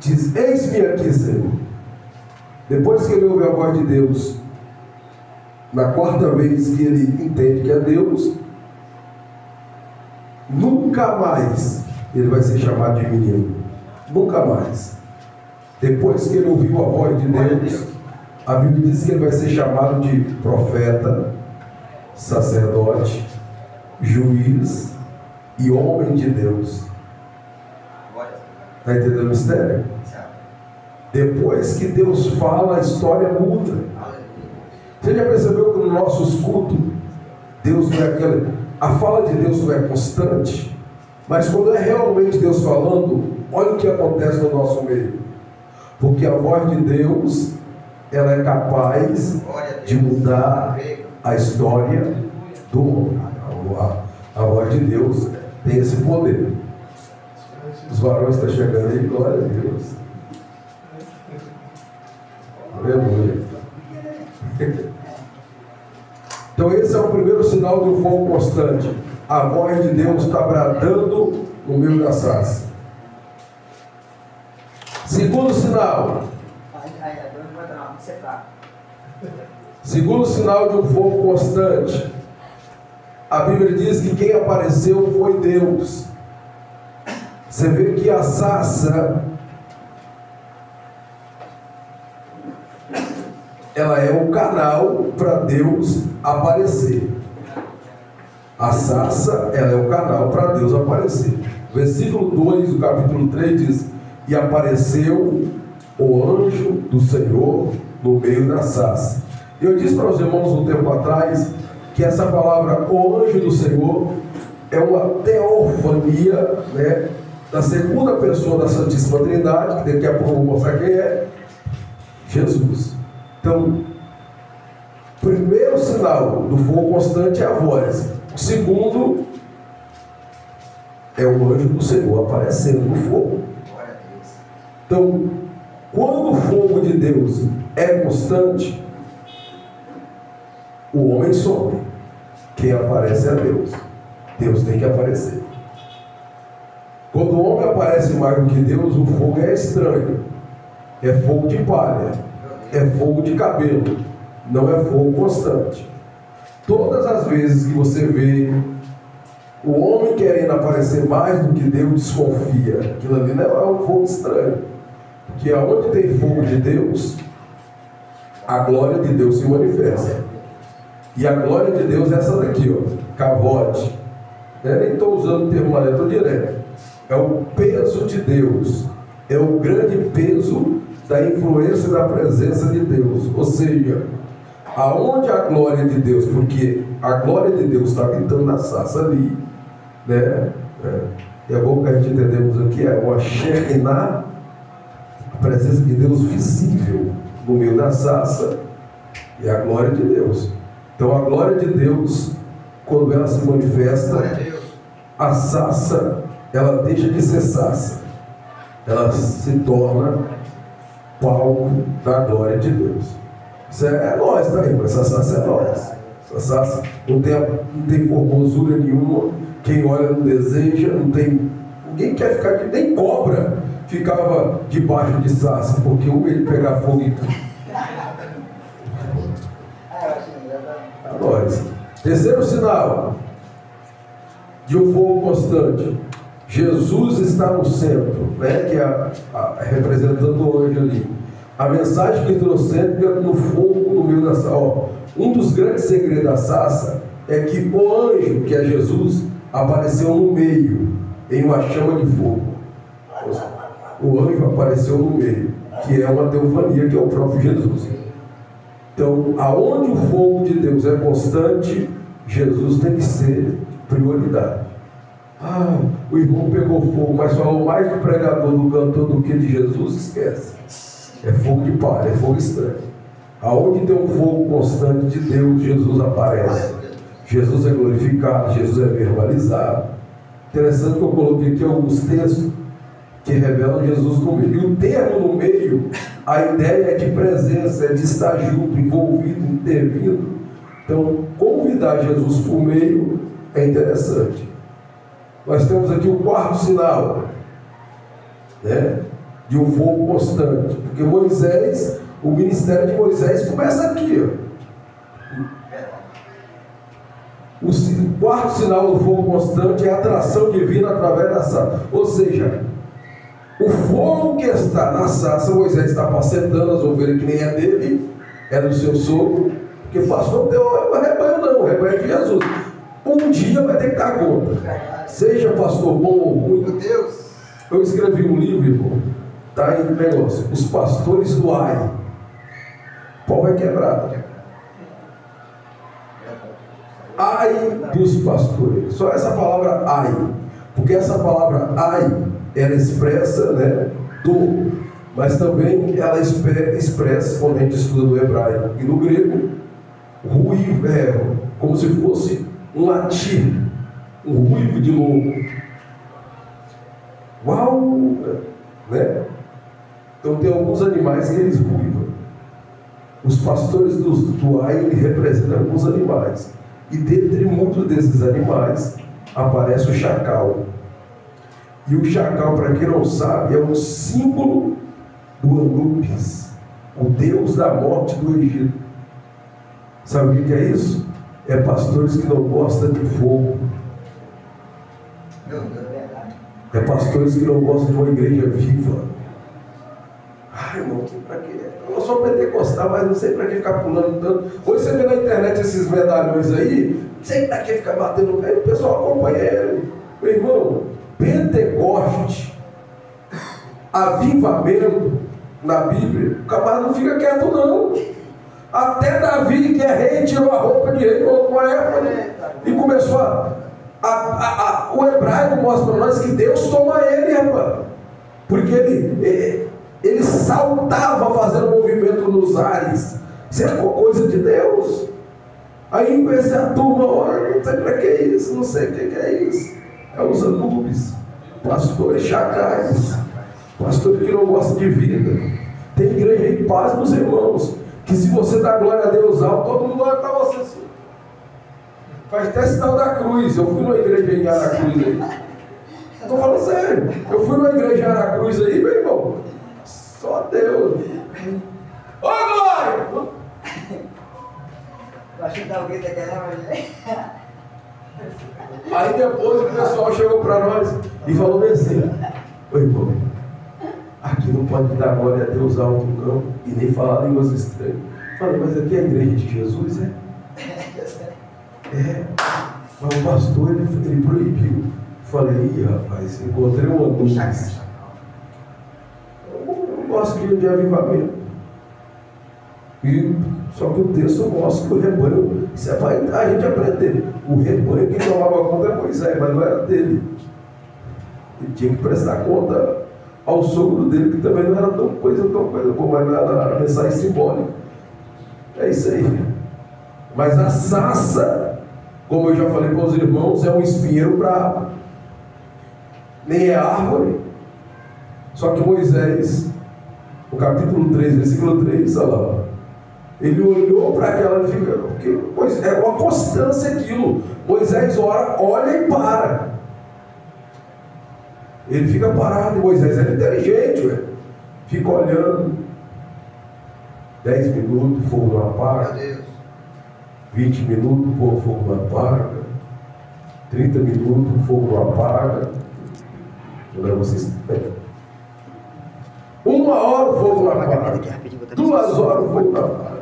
diz: eis-me aqui, Senhor. Depois que ele ouve a voz de Deus, na quarta vez que ele entende que é Deus, nunca mais ele vai ser chamado de menino. Nunca mais. Depois que ele ouviu a voz de Deus, a Bíblia diz que ele vai ser chamado de profeta, sacerdote, juiz e homem de Deus. Está entendendo o mistério? Depois que Deus fala, a história muda. Você já percebeu que no nosso culto, Deus não é aquele... A fala de Deus não é constante, mas quando é realmente Deus falando, olha o que acontece no nosso meio. Porque a voz de Deus, ela é capaz de mudar a história do homem. A voz de Deus tem esse poder. Os varões estão chegando aí, glória a Deus. Aleluia. Então esse é o primeiro sinal de um fogo constante. A voz de Deus está bradando no meio da sarça. Segundo sinal. Segundo sinal de um fogo constante. A Bíblia diz que quem apareceu foi Deus. Você vê que a sarça, ela é o canal para Deus aparecer. A sarça, ela é o canal para Deus aparecer. Versículo 2 do capítulo 3 diz: e apareceu o anjo do Senhor no meio da sarça. Eu disse para os irmãos um tempo atrás que essa palavra, o anjo do Senhor, é uma teofania, né, da segunda pessoa da Santíssima Trindade, que daqui a pouco eu vou mostrar quem é: Jesus. Então, o primeiro sinal do fogo constante é a voz. O segundo é o anjo do Senhor aparecendo no fogo. Então, quando o fogo de Deus é constante, o homem some. Quem aparece é Deus. Deus tem que aparecer. Quando o homem aparece mais do que Deus, o fogo é estranho. É fogo de palha. É fogo de cabelo. Não é fogo constante. Todas as vezes que você vê o homem querendo aparecer mais do que Deus, desconfia. Aquilo ali não é um fogo estranho. Porque aonde tem fogo de Deus, a glória de Deus se manifesta. E a glória de Deus é essa daqui, ó, cavote. Eu nem estou usando o termo lá, eu estou direto. É o peso de Deus. É o grande peso da influência e da presença de Deus. Ou seja, aonde a glória de Deus, porque a glória de Deus está habitando na sarça ali, né? É bom que a gente entendemos aqui, é uma Shekinah, a presença de Deus visível no meio da sarça, e a glória de Deus. Então a glória de Deus, quando ela se manifesta, a sarça, ela deixa de ser sarça, ela se torna palco da glória de Deus. Isso é nós, tá aí, mas essa sarça é nós. Essa sarça não tem formosura nenhuma, quem olha não deseja, não tem. Ninguém quer ficar aqui, nem cobra ficava debaixo de sarça, porque ele pegar fogo e tudo. A nós. Terceiro sinal de um fogo constante: Jesus está no centro, né? Que é representando o anjo ali. A mensagem cristocêntrica no fogo no meio da sarça. Um dos grandes segredos da sarça é que o anjo, que é Jesus, apareceu no meio, em uma chama de fogo. O anjo apareceu no meio, que é uma teofania, que é o próprio Jesus. Então, aonde o fogo de Deus é constante, Jesus tem que ser prioridade. O irmão pegou fogo, mas falou mais do pregador, do cantor, do que de Jesus, esquece. É fogo de palha, é fogo estranho. Aonde tem um fogo constante de Deus, Jesus aparece. Jesus é glorificado, Jesus é verbalizado. Interessante que eu coloquei aqui alguns textos que revelam Jesus no meio. E o termo no meio, a ideia é de presença, é de estar junto, envolvido, intervindo. Então, convidar Jesus para o meio é interessante. Nós temos aqui o quarto sinal, né? de um fogo constante. Porque Moisés, o ministério de Moisés começa aqui, ó. O quarto sinal do fogo constante é a atração divina através da sarça. Ou seja, o fogo que está na sarça, Moisés está apacentando as ovelhas que nem é dele, é do seu sogro, porque pastor não tem o rebanho não, o rebanho é de Jesus. Um dia vai ter que dar conta. Seja pastor bom ou ruim. Meu Deus. Eu escrevi um livro, irmão. Está aí o negócio. Os pastores do Ai. O pau vai quebrar. Ai dos pastores. Só essa palavra ai. Porque essa palavra ai, ela expressa, né, dor. Mas também ela expressa, quando a gente estuda no hebraico e no grego, ruído, como se fosse um latir, um ruído de lobo. Uau! Né? Então tem alguns animais que eles ruivam. Os pastores do Ai, ele representam alguns animais. E dentre muitos desses animais aparece o chacal. E o chacal, para quem não sabe, é um símbolo do Anubis, o deus da morte do Egito. Sabe o que é isso? É pastores que não gostam de fogo. É pastores que não gostam de uma igreja viva. Ai, irmão, para quê? Eu sou pentecostal, mas não sei para que ficar pulando tanto. Hoje você vê na internet esses medalhões aí, não sei para que ficar batendo. Aí o pessoal acompanha ele. Meu irmão, Pentecoste, avivamento na Bíblia, o camarada não fica quieto não. Até Davi, que é rei, tirou a roupa de rei, colocou uma época e começou o hebraico mostra para nós que Deus toma ele, rapaz. Porque ele saltava fazendo movimento nos ares. Isso é coisa de Deus. Aí conhece a turma, olha, não sei para que é isso, não sei o que é isso. É os Anubis, pastores chacais, pastores que não gostam de vida. Tem igreja em paz nos irmãos, que se você dá glória a Deus alto, todo mundo olha para você. Faz até sinal da cruz. Eu fui numa igreja em Aracruz aí. Estou falando sério. Eu fui numa igreja em Aracruz aí, meu irmão. Só Deus. Ô glória! Aí depois o pessoal chegou para nós e falou assim: ô irmão, aqui não pode dar glória a Deus alto não, e nem falar línguas estranhas. Falei, mas aqui é a igreja de Jesus, é? É, mas o pastor ele proibiu. Falei, ih rapaz, encontrei um Anubis. Eu não gosto de avivamento. Só que o texto mostra que o rebanho, isso é para a gente aprender. O rebanho que tomava conta é Moisés, mas não era dele. Ele tinha que prestar conta ao sogro dele, que também não era tão coisa como era a mensagem simbólica. É isso aí. Mas a sarça, como eu já falei para os irmãos, é um espinheiro bravo. Nem é árvore. Só que Moisés, no capítulo 3, versículo 3, olha lá, ele olhou para aquela e fica, porque é uma constância aquilo. Moisés olha e para. Ele fica parado. Moisés era inteligente, ué. Fica olhando. 10 minutos, o fogo não apaga. 20 minutos, o fogo não apaga. 30 minutos, o fogo não apaga. Vocês... 1 hora o fogo não apaga. 2 horas o fogo não apaga.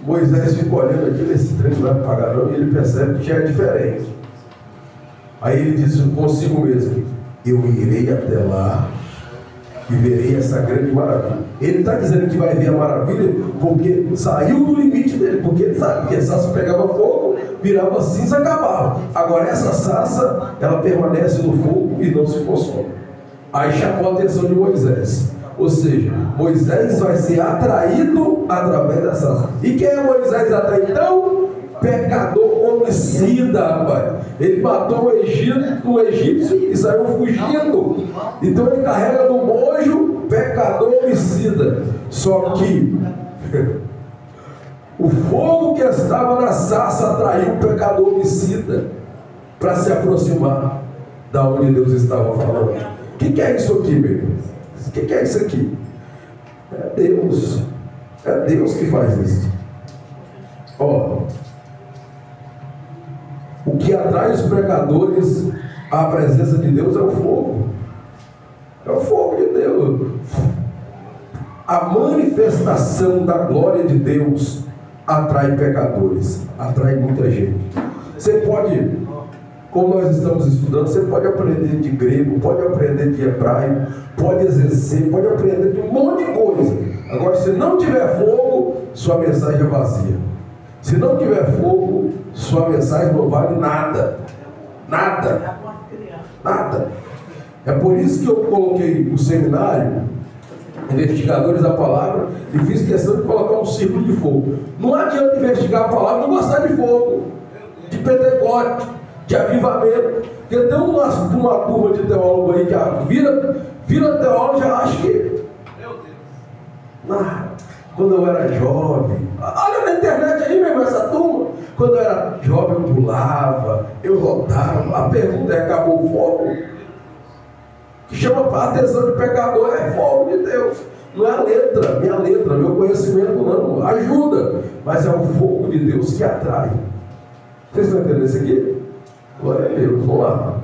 Moisés fica olhando aquilo, esse trem não vai apagar não, e ele percebe que já é diferente. Aí ele diz consigo mesmo: eu irei até lá e verei essa grande maravilha. Ele está dizendo que vai ver a maravilha porque saiu do limite dele, porque ele sabe que a sarça pegava fogo, virava cinza e acabava. Agora essa sarça, ela permanece no fogo e não se consome. Aí chamou a atenção de Moisés. Ou seja, Moisés vai ser atraído através da sarça. E quem é Moisés até então? Pecador homicida, rapaz. Ele matou o egípcio e saiu fugindo. Então ele carrega no bojo pecador homicida. Só que o fogo que estava na sarça atraiu o pecador homicida para se aproximar da onde Deus estava falando. O que é isso aqui, meu irmão? O que é isso aqui? É Deus. É Deus que faz isso. Ó, o que atrai os pecadores à presença de Deus é o fogo. É o fogo de Deus. A manifestação da glória de Deus atrai pecadores, atrai muita gente. Você pode, como nós estamos estudando, você pode aprender de grego, pode aprender de hebraico, pode exercer, pode aprender de um monte de coisa. Agora, se não tiver fogo, sua mensagem é vazia. Se não tiver fogo, sua mensagem não vale nada. Nada. Nada. É por isso que eu coloquei o seminário, investigadores da palavra, e fiz questão de colocar um círculo de fogo. Não adianta investigar a palavra e não gostar de fogo, de Pentecoste, de avivamento. Porque tem uma turma de teólogo aí que vira teólogo e já acha que... Quando eu era jovem, olha na internet aí mesmo essa turma. Quando eu era jovem eu pulava, eu rodava. A pergunta é: acabou o fogo? O que chama a atenção de pecador é fogo de Deus. Não é a letra, minha letra, meu conhecimento não. Ajuda, mas é o fogo de Deus que atrai. Vocês estão entendendo isso aqui? Glória a Deus, vamos lá.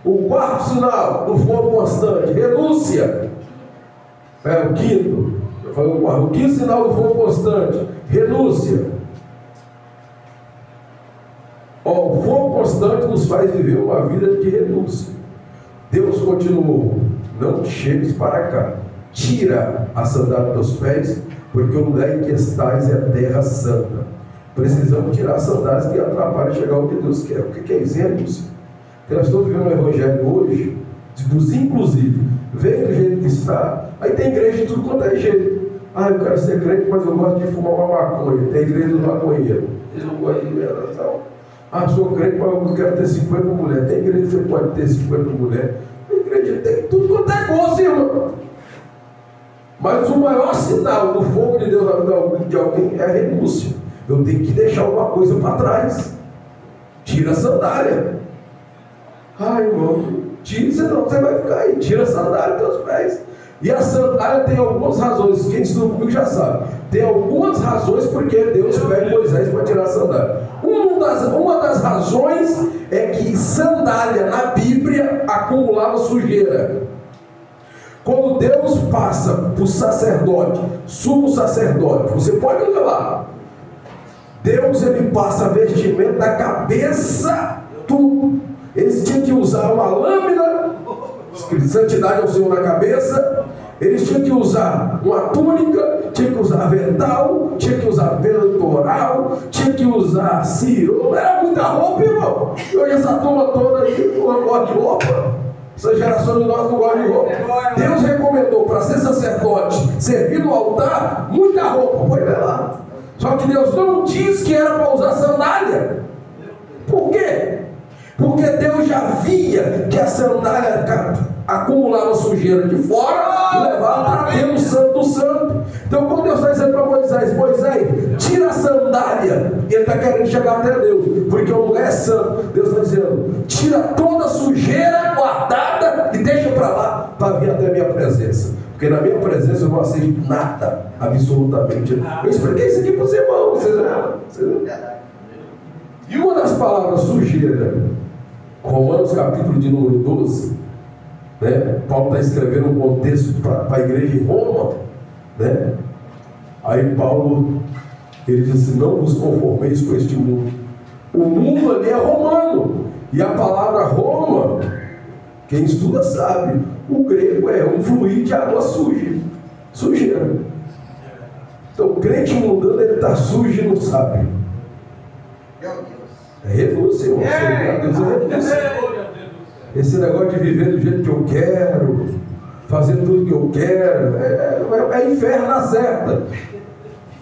O quarto sinal do fogo constante: renúncia. É o quinto. O quinto sinal do fogo constante: renúncia. O fogo constante nos faz viver uma vida de renúncia. Deus continuou: não te chegues para cá, tira a sandália dos pés, porque o lugar em que estás é terra santa. Precisamos tirar as sandálias que atrapalham chegar ao que Deus quer. O que é isso, renúncia? Porque nós estamos vivendo um evangelho hoje dos inclusivos. Vem do jeito que está. Aí tem igreja de tudo quanto é jeito. Eu quero ser crente, mas eu gosto de fumar uma maconha. Tem igreja do maconheiro. Eles não gostam de liberação. Sou crente, mas eu quero ter 50 mulheres. Tem igreja que você pode ter 50 mulheres. Tem igreja que tem tudo quanto é gosto, irmão. Mas o maior sinal do fogo de Deus na vida de alguém é a renúncia. Eu tenho que deixar alguma coisa para trás. Tira a sandália. Irmão, tira, senão você vai ficar aí. Tira a sandália dos teus pés. E a sandália tem algumas razões. Quem estuda comigo já sabe. Tem algumas razões porque Deus pede Moisés para tirar a sandália. Uma das razões é que sandália na Bíblia acumulava sujeira. Quando Deus passa para o sacerdote, sumo sacerdote, você pode ler lá. Deus, ele passa a vestimenta da cabeça, tudo. Eles tinham que usar uma lâmina, escrito santidade ao Senhor na cabeça. Eles tinham que usar uma túnica, tinham que usar avental, tinham que usar peitoral, tinham que usar cirola. Era muita roupa, irmão. E hoje essa turma toda aí não gosta de roupa. Essa geração de nós não gosta de roupa. Deus recomendou para ser sacerdote, servir no altar, muita roupa. Põe lá. Só que Deus não diz que era para usar sandália. Por quê? Porque Deus já via que a sandália acumulava sujeira de fora e levava para dentro do santo do santo. Então quando Deus está dizendo para Moisés: Moisés, tira a sandália, ele está querendo chegar até Deus, porque o lugar é santo. Deus está dizendo: tira toda a sujeira guardada e deixa para lá, para vir até a minha presença. Porque na minha presença eu não aceito nada, absolutamente. Eu expliquei isso aqui para os irmãos. E uma das palavras sujeira, Romanos capítulo de número 12, né? Paulo está escrevendo um contexto para a igreja em Roma, né? Aí Paulo, ele disse: não vos conformeis com este mundo. O mundo ali é romano, e a palavra Roma, quem estuda sabe, o grego é um fluir de água sujeira. Então o crente mundano, ele está sujo e não sabe. É renúncia, irmão. Deus é renúncia. Esse negócio de viver do jeito que eu quero, fazer tudo que eu quero, é inferno na certa.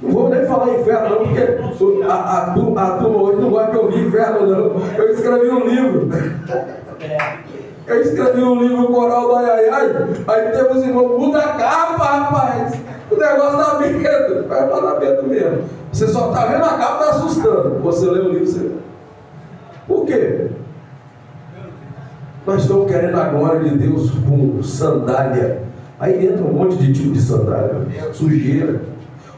Não vou nem falar inferno não, porque a turma hoje não gosta de ouvir inferno não. Eu escrevi um livro. Coral do Ai. Aí temos irmão, muda a capa, rapaz. O negócio dá medo. Vai dar medo mesmo. Você só está vendo a capa, está assustando. Você lê o livro, você... Por quê? Nós estamos querendo a glória de Deus com sandália. Aí entra um monte de tipo de sandália, sujeira.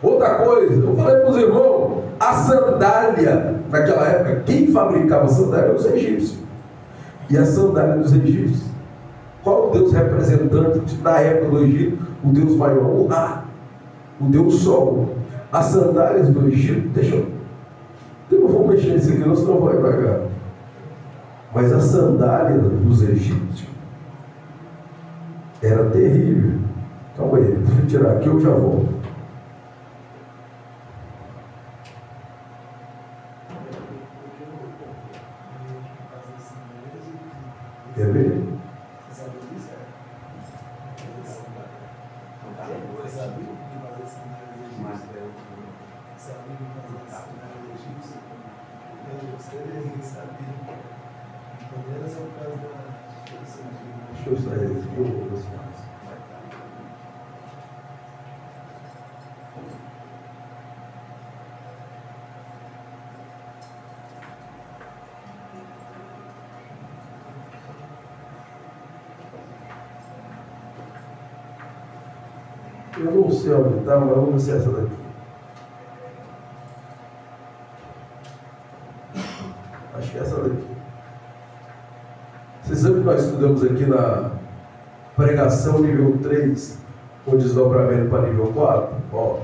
Outra coisa, eu falei para os irmãos, a sandália, naquela época, quem fabricava sandália eram os egípcios. E a sandália dos egípcios, qual o Deus representante na época do Egito? O Deus maior, o Ra, o Deus Sol. As sandálias do Egito, eu não vou mexer nisso aqui, não, senão vai pagar. Mas a sandália dos egípcios era terrível. Calma aí, deixa eu tirar aqui, eu já volto. Quer ver? Deixa eu sair daqui, eu vou ver. Eu não sei onde está, mas vamos ver se é essa daqui. Acho que é essa daqui. Vocês sabem que nós estudamos aqui na pregação nível 3, com desdobramento para nível 4? Ó,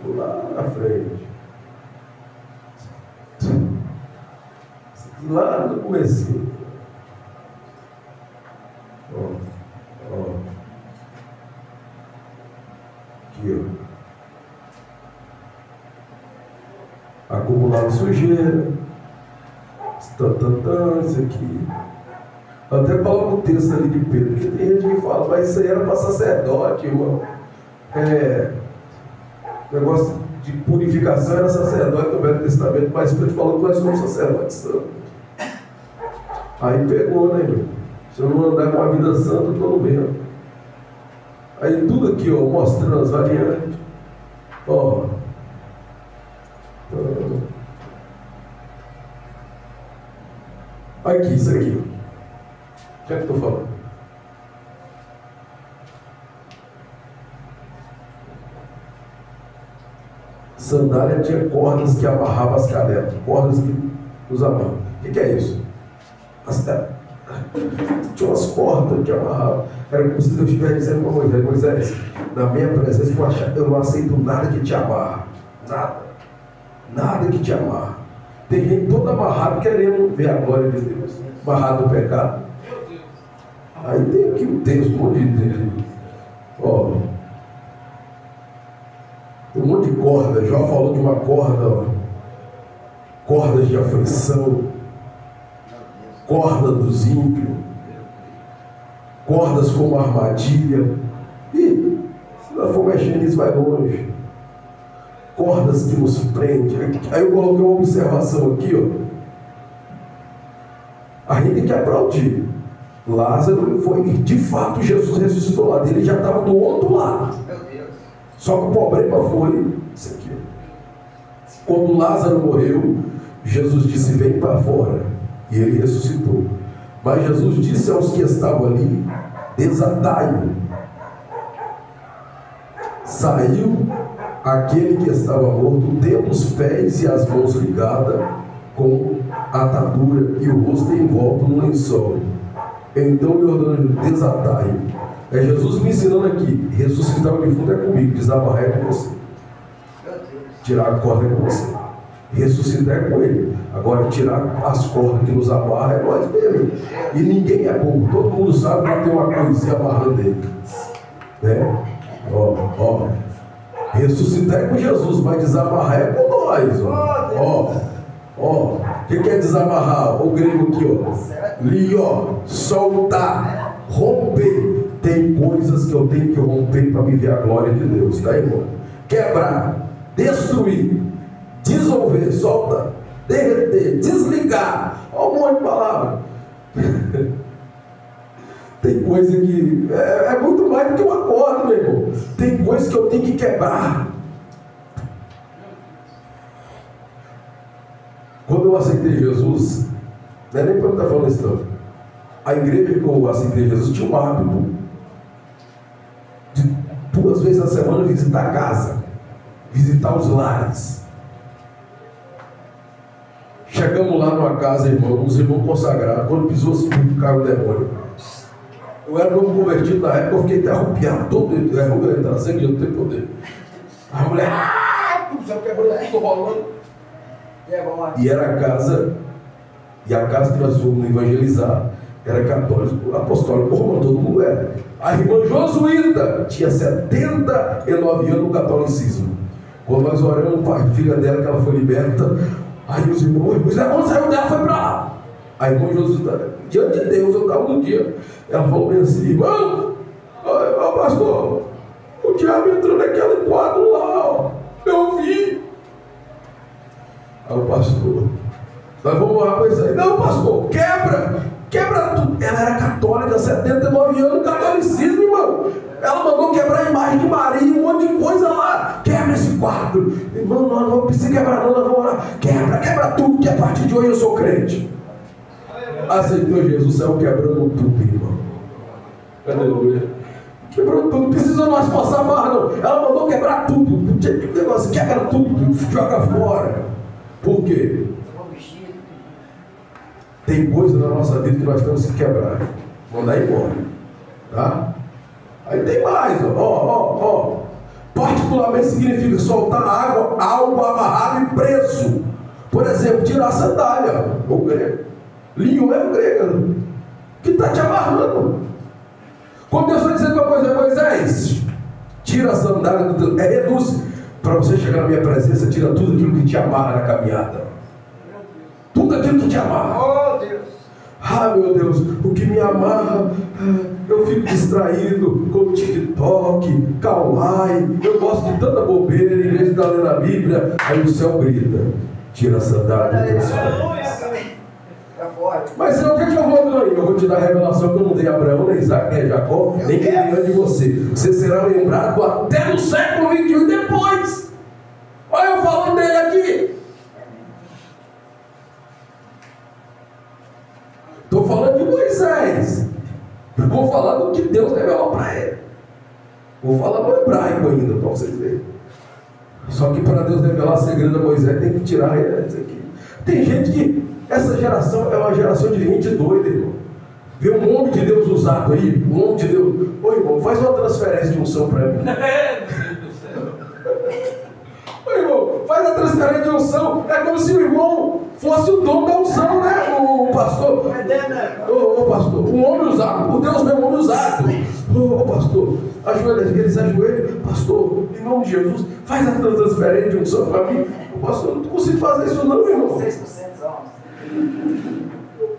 vou lá na frente. Lá no começo. Ó. Aqui, ó. Acumulava sujeira. Isso aqui. Eu até coloco o texto ali de Pedro, porque tem gente que fala, mas isso aí era para sacerdote, irmão. Negócio de purificação era sacerdote no Velho Testamento, mas Pedro falou que nós somos sacerdotes santos. Aí pegou, né, irmão? Se eu não andar com a vida santa, eu estou no vento. Aí tudo aqui, ó, mostrando as variantes. Ó. Aqui, isso aqui. O que é que eu estou falando? Sandália tinha cordas que amarravam as canelas, cordas que nos amarram. O que é isso? Tinha umas cordas que amarravam. Era como se Deus estivesse dizendo para Moisés: Moisés, na minha presença eu não aceito nada que te amarra. Nada que te amarra. Tem gente toda amarrada querendo ver a glória de Deus, amarrado no pecado. Aí tem aqui o texto, um monte de ó, tem um monte de corda. Jó falou de uma corda, ó, cordas de aflição, corda dos ímpios, cordas como armadilha. E se nós for mexer nisso, vai longe. Cordas que nos prendem. Aí eu coloquei uma observação aqui, ó. A gente tem que aplaudir. Lázaro foi, de fato, Jesus ressuscitou lá dele, ele já estava do outro lado. Só que o problema foi isso aqui. Quando Lázaro morreu, Jesus disse: vem para fora. E ele ressuscitou. Mas Jesus disse aos que estavam ali: desatai-o. Saiu aquele que estava morto, tendo os pés e as mãos ligadas com atadura e o rosto envolto num lençol. Então lhe ordenou: desatai-o. É Jesus me ensinando aqui: ressuscitar o defunto é comigo, desamarrar é com você, tirar a corda é com você, ressuscitar é com ele. Agora tirar as cordas que nos amarram é nós mesmo. E ninguém é bobo, todo mundo sabe que tem uma coisinha amarrando ele, né? Ó, ressuscitar é com Jesus, mas desamarrar é com nós. O que é desamarrar? O grego aqui, ó, lió, soltar, romper. Tem coisas que eu tenho que romper para me ver a glória de Deus, tá, irmão? Quebrar, destruir, dissolver, solta, derreter, desligar. Olha um monte de palavras. Tem coisa que é muito mais do que uma corda, meu irmão. Tem coisa que eu tenho que quebrar. Quando eu aceitei Jesus, não é nem para eu estar falando isso, não. A igreja que eu aceitei Jesus tinha um hábito de 2 vezes na semana visitar a casa, visitar os lares. Chegamos lá numa casa, irmão, os irmãos consagrados, quando pisou assim, caiu o demônio. Eu era novo convertido na época, eu fiquei até arrupiado, todo entrar sangue, eu não tenho poder. A mulher, o céu quebrou, tudo rolando. E era a casa, e a casa que nós fomos evangelizar, era católico, apostólico, romano, todo mundo era. A irmã Josuíta tinha 79 anos no catolicismo. Quando nós oramos para a filha dela, que ela foi liberta, aí os irmãos, quando saiu dela, foi para lá. A irmã Josuíta, diante de Deus, eu estava um dia, ela falou bem assim, irmão, pastor, o diabo entrou naquele quadro lá, ó, eu vi. Aí o pastor, nós vamos orar com isso aí. Não, pastor, quebra tudo. Ela era católica, 79 anos, catolicismo, irmão. Ela mandou quebrar a imagem de Maria, um monte de coisa lá. Quebra esse quadro. Irmão, não precisa quebrar não, nós vamos orar. Quebra tudo, que a partir de hoje eu sou crente. Aceitou Jesus, saiu quebrando tudo, irmão. Aleluia. Quebrou tudo, não precisa nós passar mais não. Ela mandou quebrar tudo. Que negócio, quebra tudo, joga fora. Por quê? Tem coisa na nossa vida que nós temos que quebrar, mandar embora, tá? Aí tem mais, ó. Particularmente significa soltar algo amarrado e preso. Por exemplo, tirar a sandália, o grego. Linho é o grego, que está te amarrando. Quando Deus está dizendo uma coisa, Moisés, tira a sandália do teu, reduz. Para você chegar na minha presença, tira tudo aquilo que te amarra na caminhada. Tudo aquilo que te amarra. Oh, Deus. Ah, meu Deus, o que me amarra, eu fico distraído com o TikTok, Kawaii, eu gosto de tanta bobeira, em vez de estar lendo a Bíblia, aí o céu grita, tira a sandália do teu pés. Mas o que eu vou ganhar? Eu vou te dar a revelação que eu não dei a Abraão, nem Isaac, nem Jacó, nem quem ganhou de você. Você será lembrado até no século 21 e depois. Olha eu falando dele aqui. Estou falando de Moisés. Eu vou falar do que Deus revelou para ele. Vou falar no hebraico ainda, para vocês verem. Só que para Deus revelar segredo a Moisés, tem que tirar isso aqui. Tem gente que, essa geração é uma geração de gente doida, irmão. Vê um homem de Deus usado aí, um homem de Deus. Ô irmão, faz uma transferência de unção para mim. Ô irmão, faz a transferência de unção. É como se o irmão fosse o dono da unção, né? O pastor. Ô pastor, um homem usado, por Deus mesmo, um homem usado. Ô pastor, ajoelha, eles ajoelham. Pastor, em nome de Jesus, faz a transferência de unção para mim. O pastor, não consigo fazer isso não, irmão. 6%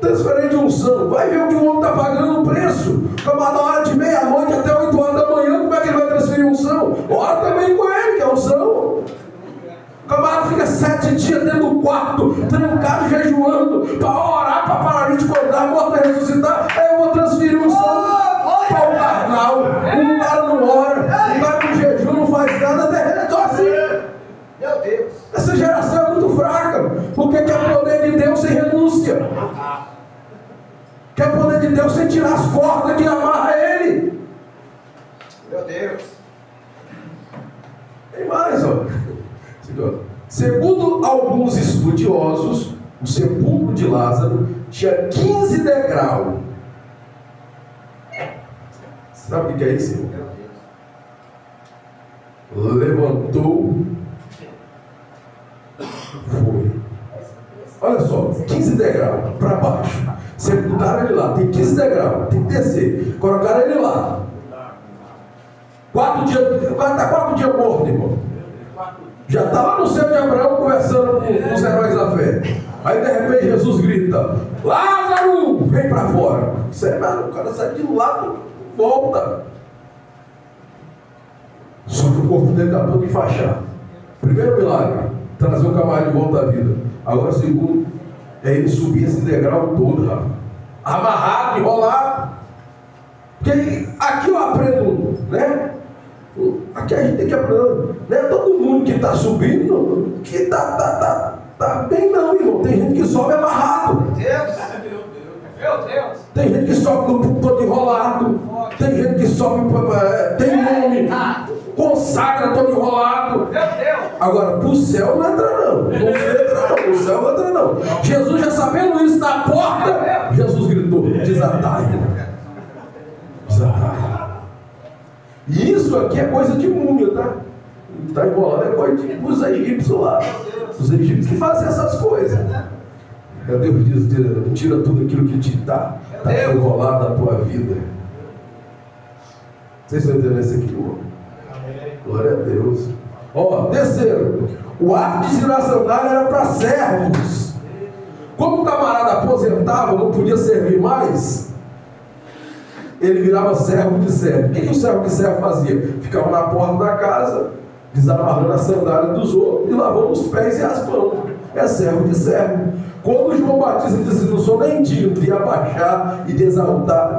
Transferência de unção, vai ver o que o homem está pagando o preço. Camarada, da hora de meia-noite até 8 horas da manhã, como é que ele vai transferir unção? Ora também com ele, que é unção. O camarada fica 7 dias dentro do quarto, trancado, jejuando, para orar, para paralítico andar, morto ressuscitar. Aí eu vou transferir unção para o carnal. Um cara não ora, um cara no jejum não faz nada, só assim. Meu Deus. Essa geração é muito fraca, porque quer poder de Deus sem renúncia. Quer poder de Deus sem tirar as cordas que amarra ele. Meu Deus. Tem mais, ó. Segundo alguns estudiosos, o sepulcro de Lázaro tinha 15 degraus. Sabe o que é isso, irmão? Levantou, foi. Olha só, 15 degraus para baixo. Sepultaram ele lá, tem 15 degraus, tem que descer. Colocaram ele lá. 4 dias morto, irmão. Já estava no céu de Abraão conversando com os heróis da fé. Aí de repente Jesus grita: Lázaro, vem para fora. Sério, o cara sai de lado, volta. Só que o corpo dele está todo enfaixado. Primeiro milagre, trazer o camarada de volta à vida. Agora o segundo é ele subir esse degrau todo, rapaz. Amarrado, enrolado. Porque aqui eu aprendo, né? Aqui a gente tem que aprender. Não é todo mundo que está subindo que tá bem, não, irmão. Tem gente que sobe amarrado. Meu Deus. Meu Deus. Tem gente que sobe no púlpito todo enrolado. Tem gente que sobe, tem nome, consagra todo enrolado. Agora, para o céu não entra não. Não entra não. O céu não entra não. Jesus já sabendo isso na porta, Jesus gritou: desatai. Desatai. E isso aqui é coisa de múmia, tá? Está enrolado, é coisa dos egípcios lá. Os egípcios que fazem essas coisas. Deus diz: tira tudo aquilo que te está enrolado na tua vida. Vocês estão entendendo isso aqui, irmão? Glória a Deus. Ó, terceiro, o ato de tirar a sandália era para servos. Como o camarada aposentava, não podia servir mais, ele virava servo de servo. O que o servo de servo fazia? Ficava na porta da casa, desamarrando a sandália dos outros e lavando os pés e as mãos. É servo de servo. Quando João Batista disse: não sou nem digno de abaixar e desatar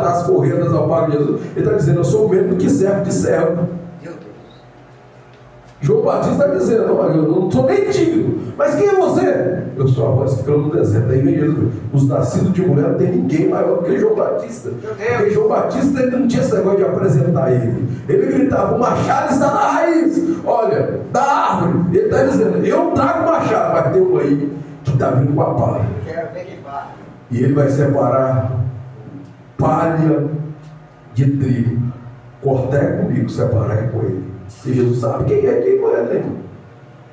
as correias ao Pai de Jesus, ele está dizendo: eu sou mesmo que servo de servo. João Batista está dizendo: eu não sou nem digno. Mas quem é você? Eu sou a voz que clama no deserto. Aí vem Jesus: os nascidos de mulher não tem ninguém maior do que João Batista. Porque João Batista ele não tinha esse negócio de apresentar ele. Ele gritava: o machado está na raiz, olha, da árvore. Ele está dizendo: eu trago o machado, mas tem um aí que está vindo com a palha. E ele vai separar palha de trigo. Cortar é comigo, separar é com ele. E Jesus sabe quem é quem não é, né?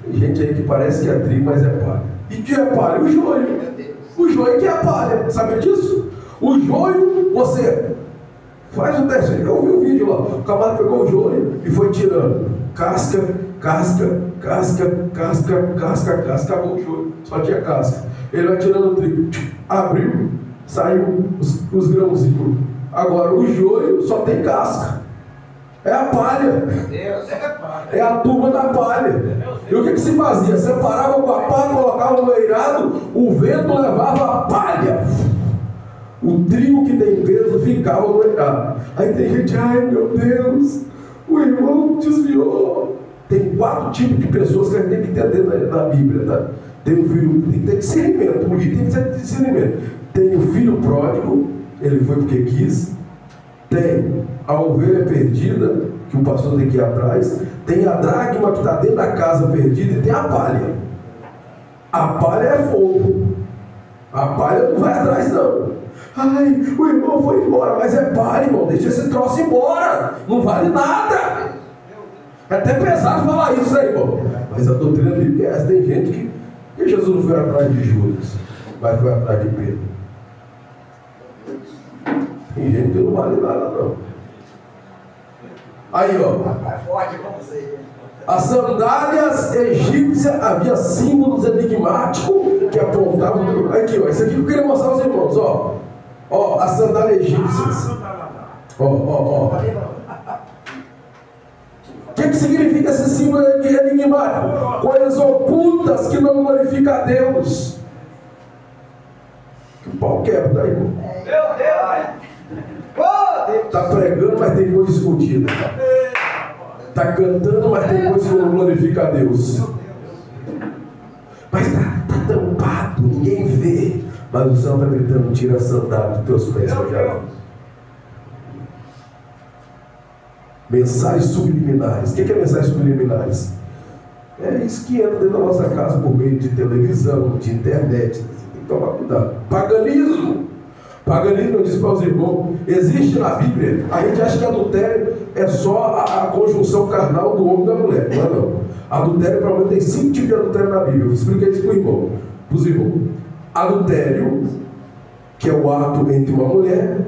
Tem gente aí que parece que é trigo, mas é palha. E que é palha? O joio. O joio que é a palha. Sabe disso? O joio, você faz o teste. Eu vi o vídeo lá. O camarada pegou o joio e foi tirando casca, casca, casca, casca, casca, casca. Acabou o joio. Só tinha casca. Ele vai tirando o trigo. Abriu, saiu os grãozinhos. Agora o joio só tem casca. É a palha. É a turma da palha. E o que se fazia? Separava com a palha, colocava no eirado, o vento levava a palha. O trigo que tem peso ficava no eirado. Aí tem gente: ai meu Deus, o irmão desviou. Tem 4 tipos de pessoas que a gente tem que entender na Bíblia, tá? Tem o filho, tem que ter discernimento, tem que ter discernimento. Tem o filho pródigo, ele foi porque quis. Tem a ovelha perdida, que o pastor tem que ir atrás. Tem a dracma que está dentro da casa perdida. E tem a palha. A palha é fogo. A palha não vai atrás não. Ai, o irmão foi embora. Mas é palha, irmão. Deixa esse troço embora. Não vale nada. É até pesado falar isso aí, irmão. Mas a doutrina bíblica é essa. Tem gente que Jesus não foi atrás de Judas, mas foi atrás de Pedro. Tem gente que não vale nada não. Aí, ó. As sandálias egípcias havia símbolos enigmáticos que apontavam. Aqui, ó. Isso aqui que eu queria mostrar aos irmãos, ó. Ó, as sandálias egípcias. Ó. O que significa esse símbolo enigmático? Coisas ocultas que não glorificam a Deus. Que o pau quebra daí, irmão. Meu Deus! Está pregando, mas tem coisa escondida. Está cantando, mas tem coisa que não glorifica a Deus. Mas está tampado, ninguém vê. Mas o Senhor está gritando: tira a sandália dos teus pés, que eu já vi. Mensagens subliminares. O que é mensagens subliminares? É isso que entra dentro da nossa casa por meio de televisão, de internet. Você tem que tomar cuidado. Paganismo. Paganismo, eu disse para os irmãos, existe na Bíblia. A gente acha que adultério é só a conjunção carnal do homem e da mulher. Não é não. Adultério, provavelmente, tem 5 tipos de adultério na Bíblia. Eu expliquei isso para os irmãos. Adultério, que é o ato entre uma mulher.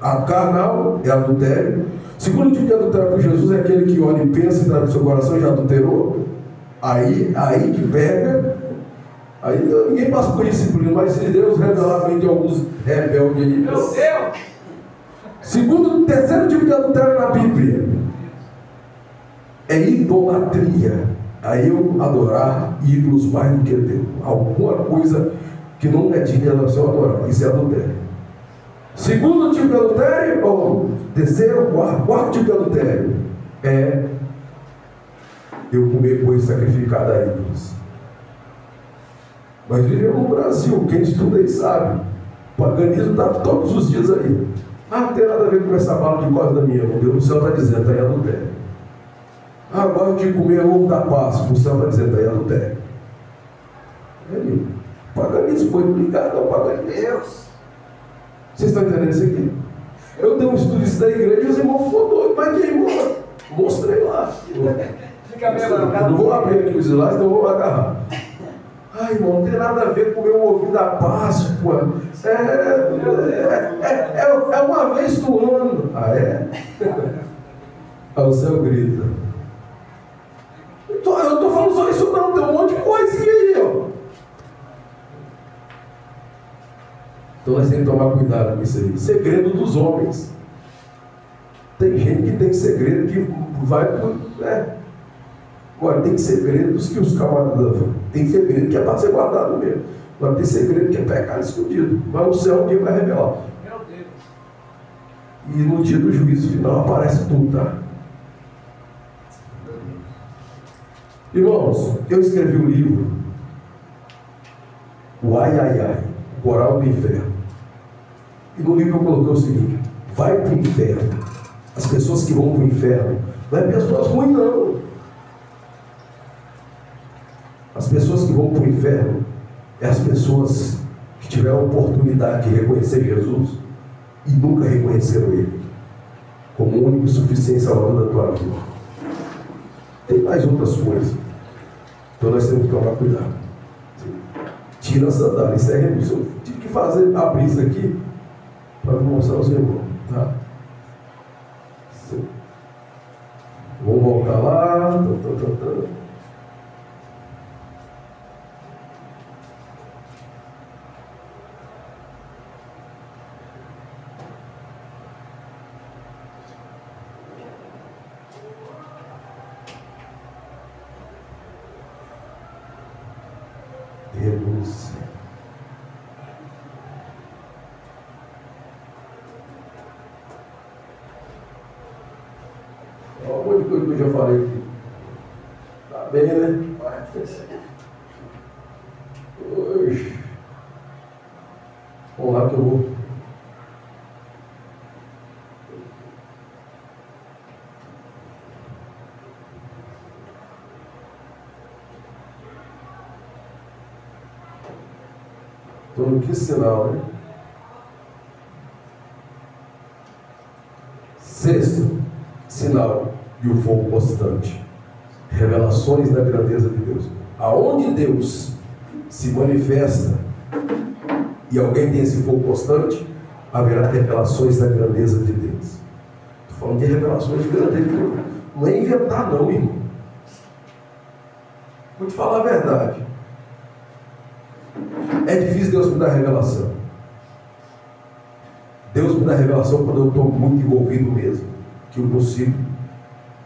Ato carnal é adultério. Segundo tipo de adultério para Jesus é aquele que olha e pensa e traz no seu coração e já adulterou. Aí que pega. Aí ninguém passa por disciplina, mas se Deus revelar bem de alguns rebeldes aí. Meu Deus! Terceiro tipo de adultério na Bíblia é idolatria. Aí eu adorar ídolos mais do que Deus. Alguma coisa que não é digna de relação a adorar. Isso é adultério. Segundo tipo de adultério, ou terceiro, quarto tipo de adultério é eu comer coisa sacrificada a ídolos. Mas vivemos no Brasil, quem estuda aí sabe. O paganismo está todos os dias aí. Ah, não tem nada a ver com essa bala de costas da minha irmã. Deus do céu está dizendo, está em adultério. Ah, gosto de comer ovo da Páscoa. O céu está dizendo, está em adultério. O paganismo foi ligado ao paganismo. Deus. Vocês estão entendendo isso aqui? Eu dei um estudo isso da igreja e os irmãos ficou doido. Mas que irmão? Mostrei lá. Fica mesmo, eu não vou abrir aqui os slides, então eu vou agarrar. Ai, irmão, não tem nada a ver com o meu ouvido da Páscoa. É uma vez do ano. Ah, é? Aí o céu grita. Eu estou falando só isso não, tem um monte de coisinha aí, ó. Então nós temos que tomar cuidado com isso aí. Segredo dos homens. Tem gente que tem segredo que vai por. Agora, tem segredos que os camaradas. Tem segredo que é para ser guardado mesmo. Agora, tem segredo que é pecado escondido. Mas o céu um dia vai revelar. Meu Deus. E no dia do juízo final aparece tudo, tá? Irmãos, eu escrevi um livro, o Ai Ai Ai, o Coral do Inferno. E no livro eu coloquei o seguinte: vai para o inferno. As pessoas que vão para o inferno não é pessoas ruins, não. As pessoas que vão para o inferno é as pessoas que tiveram a oportunidade de reconhecer Jesus e nunca reconheceram Ele como o único e suficiente salvador da tua vida. Tem mais outras coisas. Então nós temos que tomar cuidado. Tira a sandália, isso é renúncia. Eu tive que abrir isso aqui para mostrar aos irmãos, tá? Vamos voltar lá. Renúncia. Olha um monte de coisa que eu já falei aqui. Tá bem, né? Oxi. Vamos lá que eu vou. Estou no que sinal, né? Sexto sinal de um fogo constante. Revelações da grandeza de Deus. Aonde Deus se manifesta e alguém tem esse fogo constante, haverá revelações da grandeza de Deus. Estou falando de revelações de grandeza de Deus. Não é inventar não, irmão. Vou te falar a verdade. É difícil Deus me dar revelação. Deus me dá revelação quando eu estou muito envolvido mesmo, que eu consigo.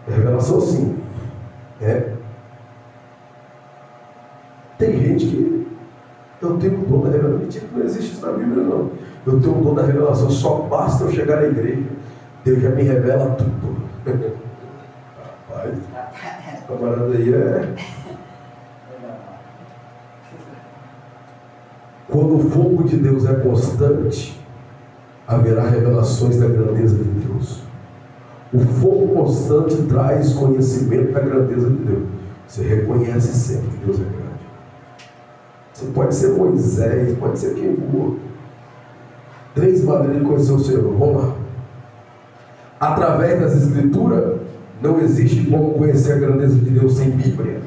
Revelação sim. Tem gente que eu tenho o dom da revelação. Mentira, não existe isso na Bíblia não. Eu tenho o dom da revelação, só basta eu chegar na igreja, Deus já me revela tudo. Rapaz, a camarada aí Quando o fogo de Deus é constante, haverá revelações da grandeza de Deus. O fogo constante traz conhecimento da grandeza de Deus. Você reconhece sempre que Deus é grande. Você pode ser Moisés, pode ser quem for. 3 maneiras de conhecer o Senhor. Vamos lá. Através das Escrituras, não existe como conhecer a grandeza de Deus sem Bíblia.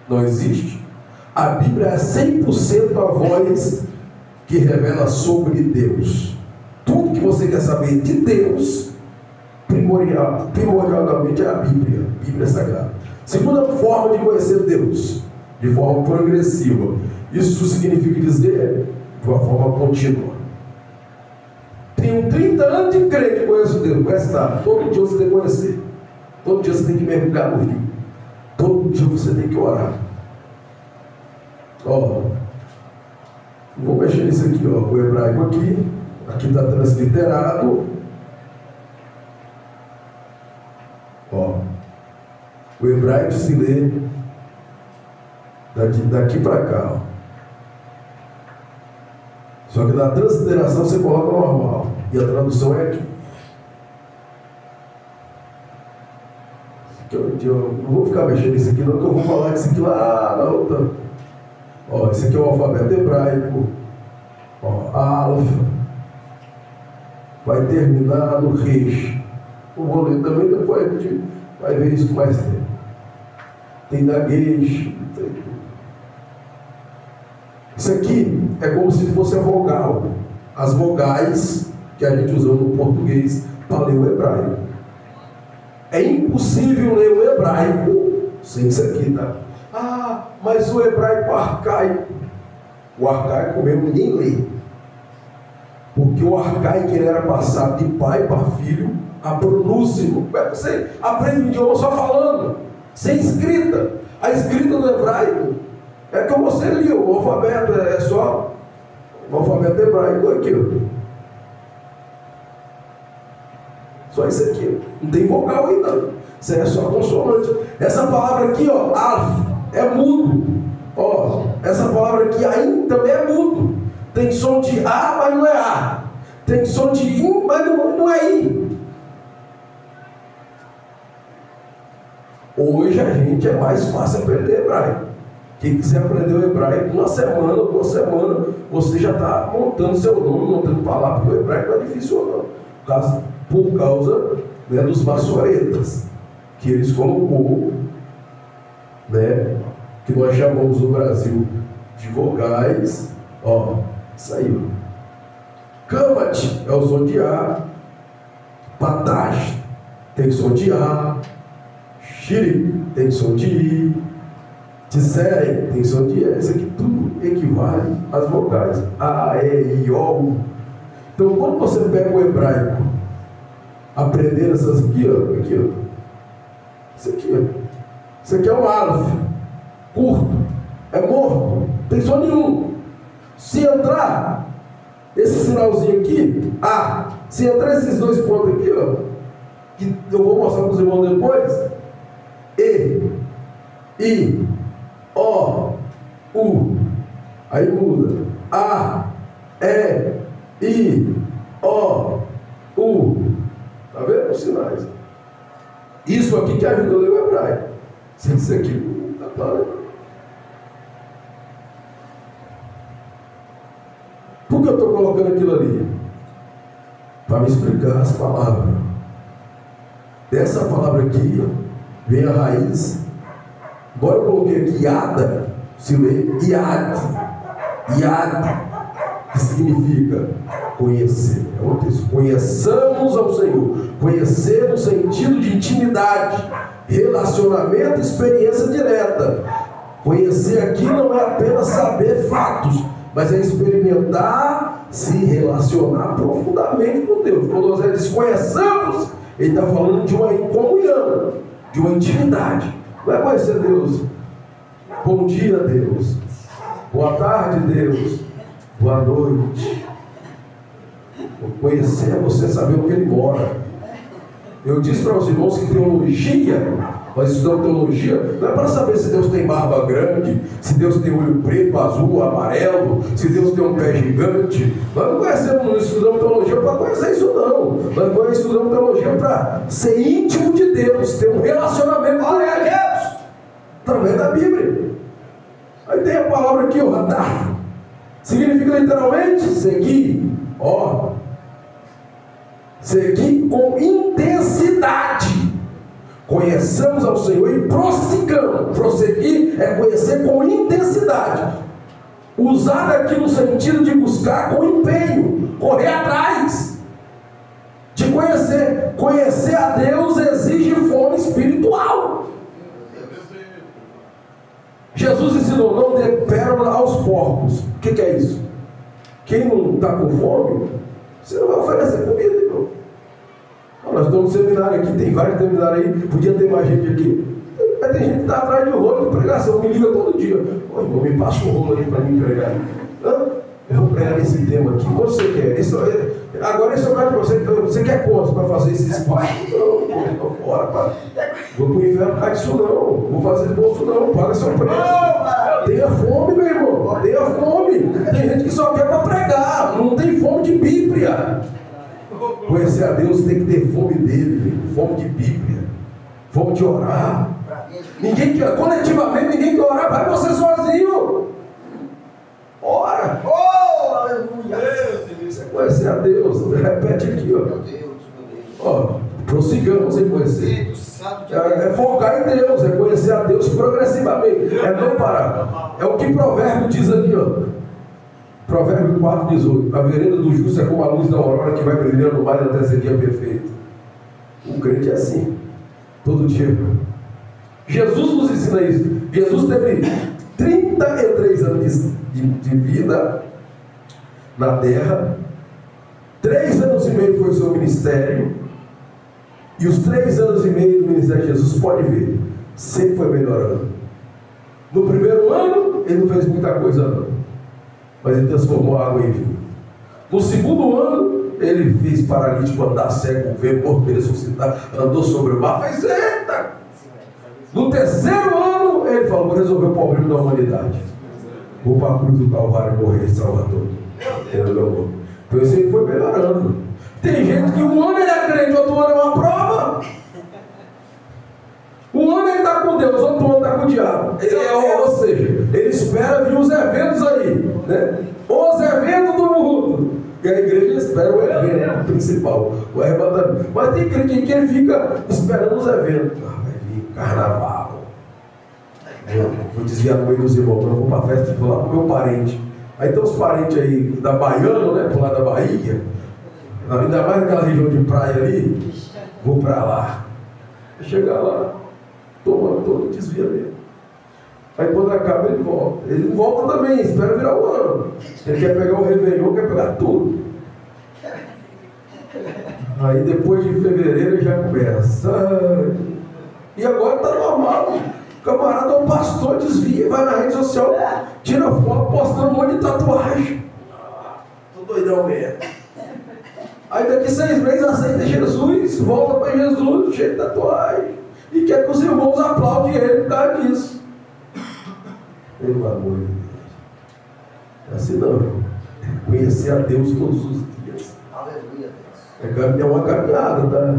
Não existe. A Bíblia é 100% a voz que revela sobre Deus. Tudo que você quer saber de Deus, primordialmente é a Bíblia. Bíblia Sagrada. Segunda forma de conhecer Deus, de forma progressiva. Isso significa dizer de uma forma contínua. Tenho 30 anos de crente que conheço Deus. Conhece nada. Todo dia você tem que conhecer. Todo dia você tem que mergulhar no rio. Todo dia você tem que orar. Vou mexer nisso aqui, o hebraico aqui está transliterado. O hebraico se lê daqui para cá. Só Só que na transliteração você coloca normal. E a tradução é aqui. Eu não vou ficar mexendo nisso aqui não, que eu vou falar disso aqui lá na outra. Ó, esse aqui é o alfabeto hebraico. Ó, Aleph. Vai terminar no Resh. Eu vou ler também, depois a gente vai ver isso com mais tempo. Tem Dagesh. Isso aqui é como se fosse a vogal. As vogais que a gente usa no português para ler o hebraico. É impossível ler o hebraico sem isso aqui, tá? Ah, mas o hebraico arcaico. O arcaico mesmo ninguém lê. Porque o arcaico ele era passado de pai para filho, a pronúncia. Você aprende o idioma só falando, sem escrita. A escrita do hebraico é como você lia, o alfabeto é só o alfabeto hebraico aqui, ó. Só isso aqui, não tem vogal aí não. Isso é só consonante. Essa palavra aqui, ó, alf, é mudo. Ó, essa palavra aqui ainda também é mudo. Tem som de A, mas não é A. Tem som de I, mas não é I. Hoje a gente é mais fácil aprender hebraico. Quem quiser aprender o hebraico, uma semana, 2 semanas, você já está montando seu nome, montando palavras, porque o hebraico não é difícil não. Por causa, né, dos maçoretas, que eles colocou, né, que nós chamamos no Brasil de vogais, ó, saiu. Kamat é o som de A, Patash tem som de A, Shiri tem som de I, Tisserem tem som de E. Isso aqui tudo equivale às vogais A, E, I, O, U. Então quando você pega o hebraico, aprender essas aqui, ó, isso aqui, ó. Isso aqui é um Aleph, curto, é morto, não tem som nenhum. Se entrar esse sinalzinho aqui, A, se entrar esses 2 pontos aqui, ó, que eu vou mostrar para os irmãos depois, E, I, O, U, aí muda, A, E, I, O, U. Está vendo os sinais? Isso aqui que ajuda a ler o hebraico. Sem isso aqui não está claro. Por que eu estou colocando aquilo ali? Para me explicar as palavras. Dessa palavra aqui vem a raiz. Agora eu coloquei aqui Yada, se lê Yad. Yad, que significa conhecer. É um texto. Conheçamos ao Senhor. Conhecer no sentido de intimidade, relacionamento e experiência direta. Conhecer aqui não é apenas saber fatos, mas é experimentar, se relacionar profundamente com Deus. Quando nós diz conheçamos, ele está falando de uma comunhão, de uma intimidade. Não é conhecer Deus. Bom dia, Deus. Boa tarde, Deus. Boa noite. Conhecer é você saber onde ele mora. Eu disse para os irmãos que teologia, nós estudamos teologia, não é para saber se Deus tem barba grande, se Deus tem olho preto, azul, amarelo, se Deus tem um pé gigante. Nós não conhecemos, não estudamos teologia para conhecer isso não. Nós estudamos teologia para ser íntimo de Deus, ter um relacionamento com Deus, através da Bíblia. Aí tem a palavra aqui, ó, radar. Significa literalmente seguir, ó. Seguir com intensidade. Conheçamos ao Senhor e prossigamos. Prosseguir é conhecer com intensidade. Usar aqui no sentido de buscar com empenho, correr atrás, de conhecer. Conhecer a Deus exige fome espiritual. Jesus ensinou: não dê pérola aos porcos. O que é isso? Quem não está com fome, você não vai oferecer comida, irmão. Nós estamos no seminário aqui, tem vários seminários aí, podia ter mais gente aqui. Mas tem gente que está atrás de rolo de pregação, me liga todo dia. Ô irmão, me passa um rolo aí para mim pregar. Eu vou pregar esse tema aqui. Quanto você quer? Agora esse é o caso de você. Você quer quanto para fazer esse espaço? Não, estou fora, pá. Vou para o inferno, não cai disso não. Vou fazer bolso não, paga seu preço. Tenha fome, meu irmão. Tenha fome. Tem gente que só quer para pregar. Não tem fome de Bíblia. Conhecer a Deus tem que ter fome dele. Fome de Bíblia. Fome de orar. Ninguém quer, coletivamente, ninguém quer orar. Vai você sozinho. Ora. Oh, aleluia. Você conhecer a Deus. Repete aqui, ó. Ó, prossigamos em conhecer. É focar em Deus, é conhecer a Deus progressivamente, é não parar. É o que Provérbio diz aqui, ó. Provérbio 4,18. A vereda do justo é como a luz da aurora que vai brilhando mais até ser dia perfeito. O crente é assim, todo dia. Jesus nos ensina isso. Jesus teve 33 anos de vida na terra. 3 anos e meio foi o seu ministério. E os 3 anos e meio do ministério de Jesus, pode ver, sempre foi melhorando. No primeiro ano, ele não fez muita coisa não, mas ele transformou a água em vinho. No segundo ano, ele fez paralítico andar, cego, ver, morto, ressuscitar, andou sobre o mar, fez eita! No terceiro ano, ele falou, vou resolver o problema da humanidade. Vou para a cruz do Calvário e morrer em Salvador. Então ele sempre foi melhorando. Tem gente que um ano ele é crente, outro ano é uma prova. Um ano ele está com Deus, outro ano está com o diabo. Ou seja, ele espera vir os eventos aí, né? Os eventos do mundo. E a igreja espera o evento principal, o arrebatamento. Mas tem crente que ele fica esperando os eventos. Vai vir carnaval. Eu vou desviar no meio dos irmãos, eu vou para a festa e vou lá para o meu parente. Aí tem os parentes aí da Baiana, né? Por lá da Bahia. Ainda mais naquela região de praia ali, vou para lá. Chegar lá, toma todo o desvio mesmo. Aí quando acaba ele volta. Ele não volta também, espera virar o ano. Ele quer pegar o Réveillon, quer pegar tudo. Aí depois de fevereiro ele já começa. E agora está normal. O camarada é um pastor, desvia, vai na rede social, tira foto, postando um monte de tatuagem. Tô doidão mesmo. Aí daqui 6 meses aceita Jesus, volta para Jesus, cheio de tatuagem. E quer que os irmãos aplaudem ele por causa disso. Pelo amor de Deus. É assim não, irmão. Conhecer a Deus todos os dias. Aleluia. É uma caminhada, tá?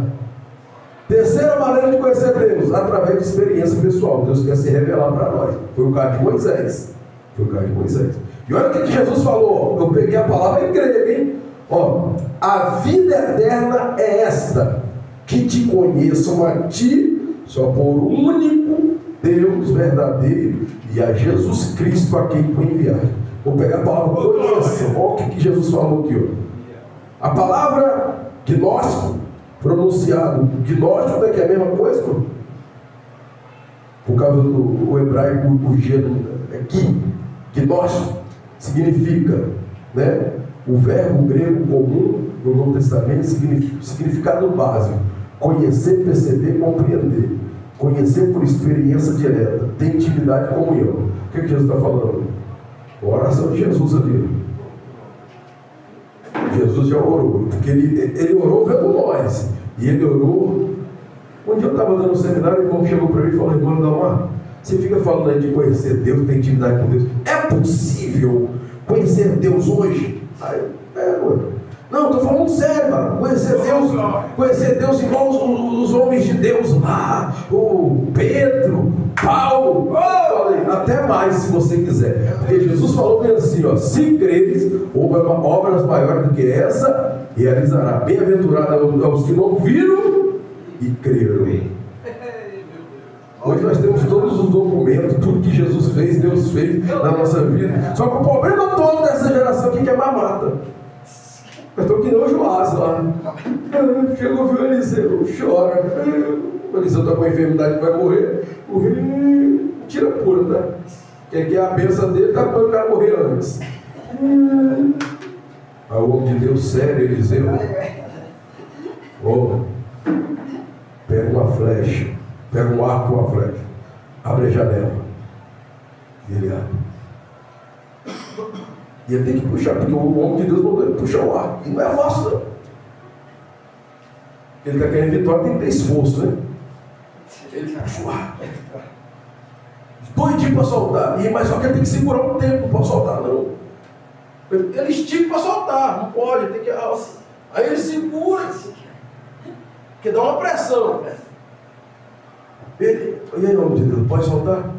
Terceira maneira de conhecer Deus, através de experiência pessoal. Deus quer se revelar para nós. Foi o caso de Moisés. E olha o que Jesus falou. Eu peguei a palavra em grego, hein? Ó, a vida eterna é esta, que te conheçam a ti, só por um único Deus verdadeiro, e a Jesus Cristo a quem tu enviaste. Vou pegar a palavra conheçam. Olha o que Jesus falou aqui, ó. A palavra gnóstico, pronunciado gnóstico, é que é a mesma coisa, pô? Por causa do hebraico, o gênero aqui, gnóstico significa, né? O verbo grego comum no Novo Testamento significado básico: conhecer, perceber, compreender. Conhecer por experiência direta, ter intimidade e comunhão. O que Jesus está falando? A oração de Jesus ali. Jesus já orou, porque ele orou vendo nós. E ele orou. Um dia eu estava dando um seminário, o irmão chegou para mim e falou: irmão Dalmar, você fica falando aí de conhecer Deus, ter intimidade com Deus. É possível conhecer Deus hoje? Aí, não, estou falando sério, mano. Conhecer Deus igual os homens de Deus lá, o Pedro, Paulo, até mais se você quiser. Porque Jesus falou bem assim, ó: se creres, obras maiores do que essa realizará. Bem-aventurado aos que não viram e creram. Hoje nós temos todos os documentos, tudo que Jesus fez, Deus fez na nossa vida. Só que o problema todo dessa geração aqui é mamata. Eu estou que nem o Joás lá. Chegou, viu o Eliseu, chora. O Eliseu está com a enfermidade que vai morrer. Tira pura, tá? Que é a bênção dele, tá para o cara morrer antes. Aí o homem de Deus sério, Eliseu, pega uma flecha, pega um arco com uma flecha, abre a janela. E ele abre. E ele tem que puxar, porque o homem de Deus mandou ele puxar o arco. E não é fácil, não. Ele está querendo vitória, tem que ter esforço, né? Ele puxa o arco. doidinho para soltar. Mas só que ele tem que segurar um tempo para soltar, não. Ele estica para soltar, não pode, tem que. Aí ele segura, porque dá uma pressão. Ele, e aí, nome de Deus, pode soltar?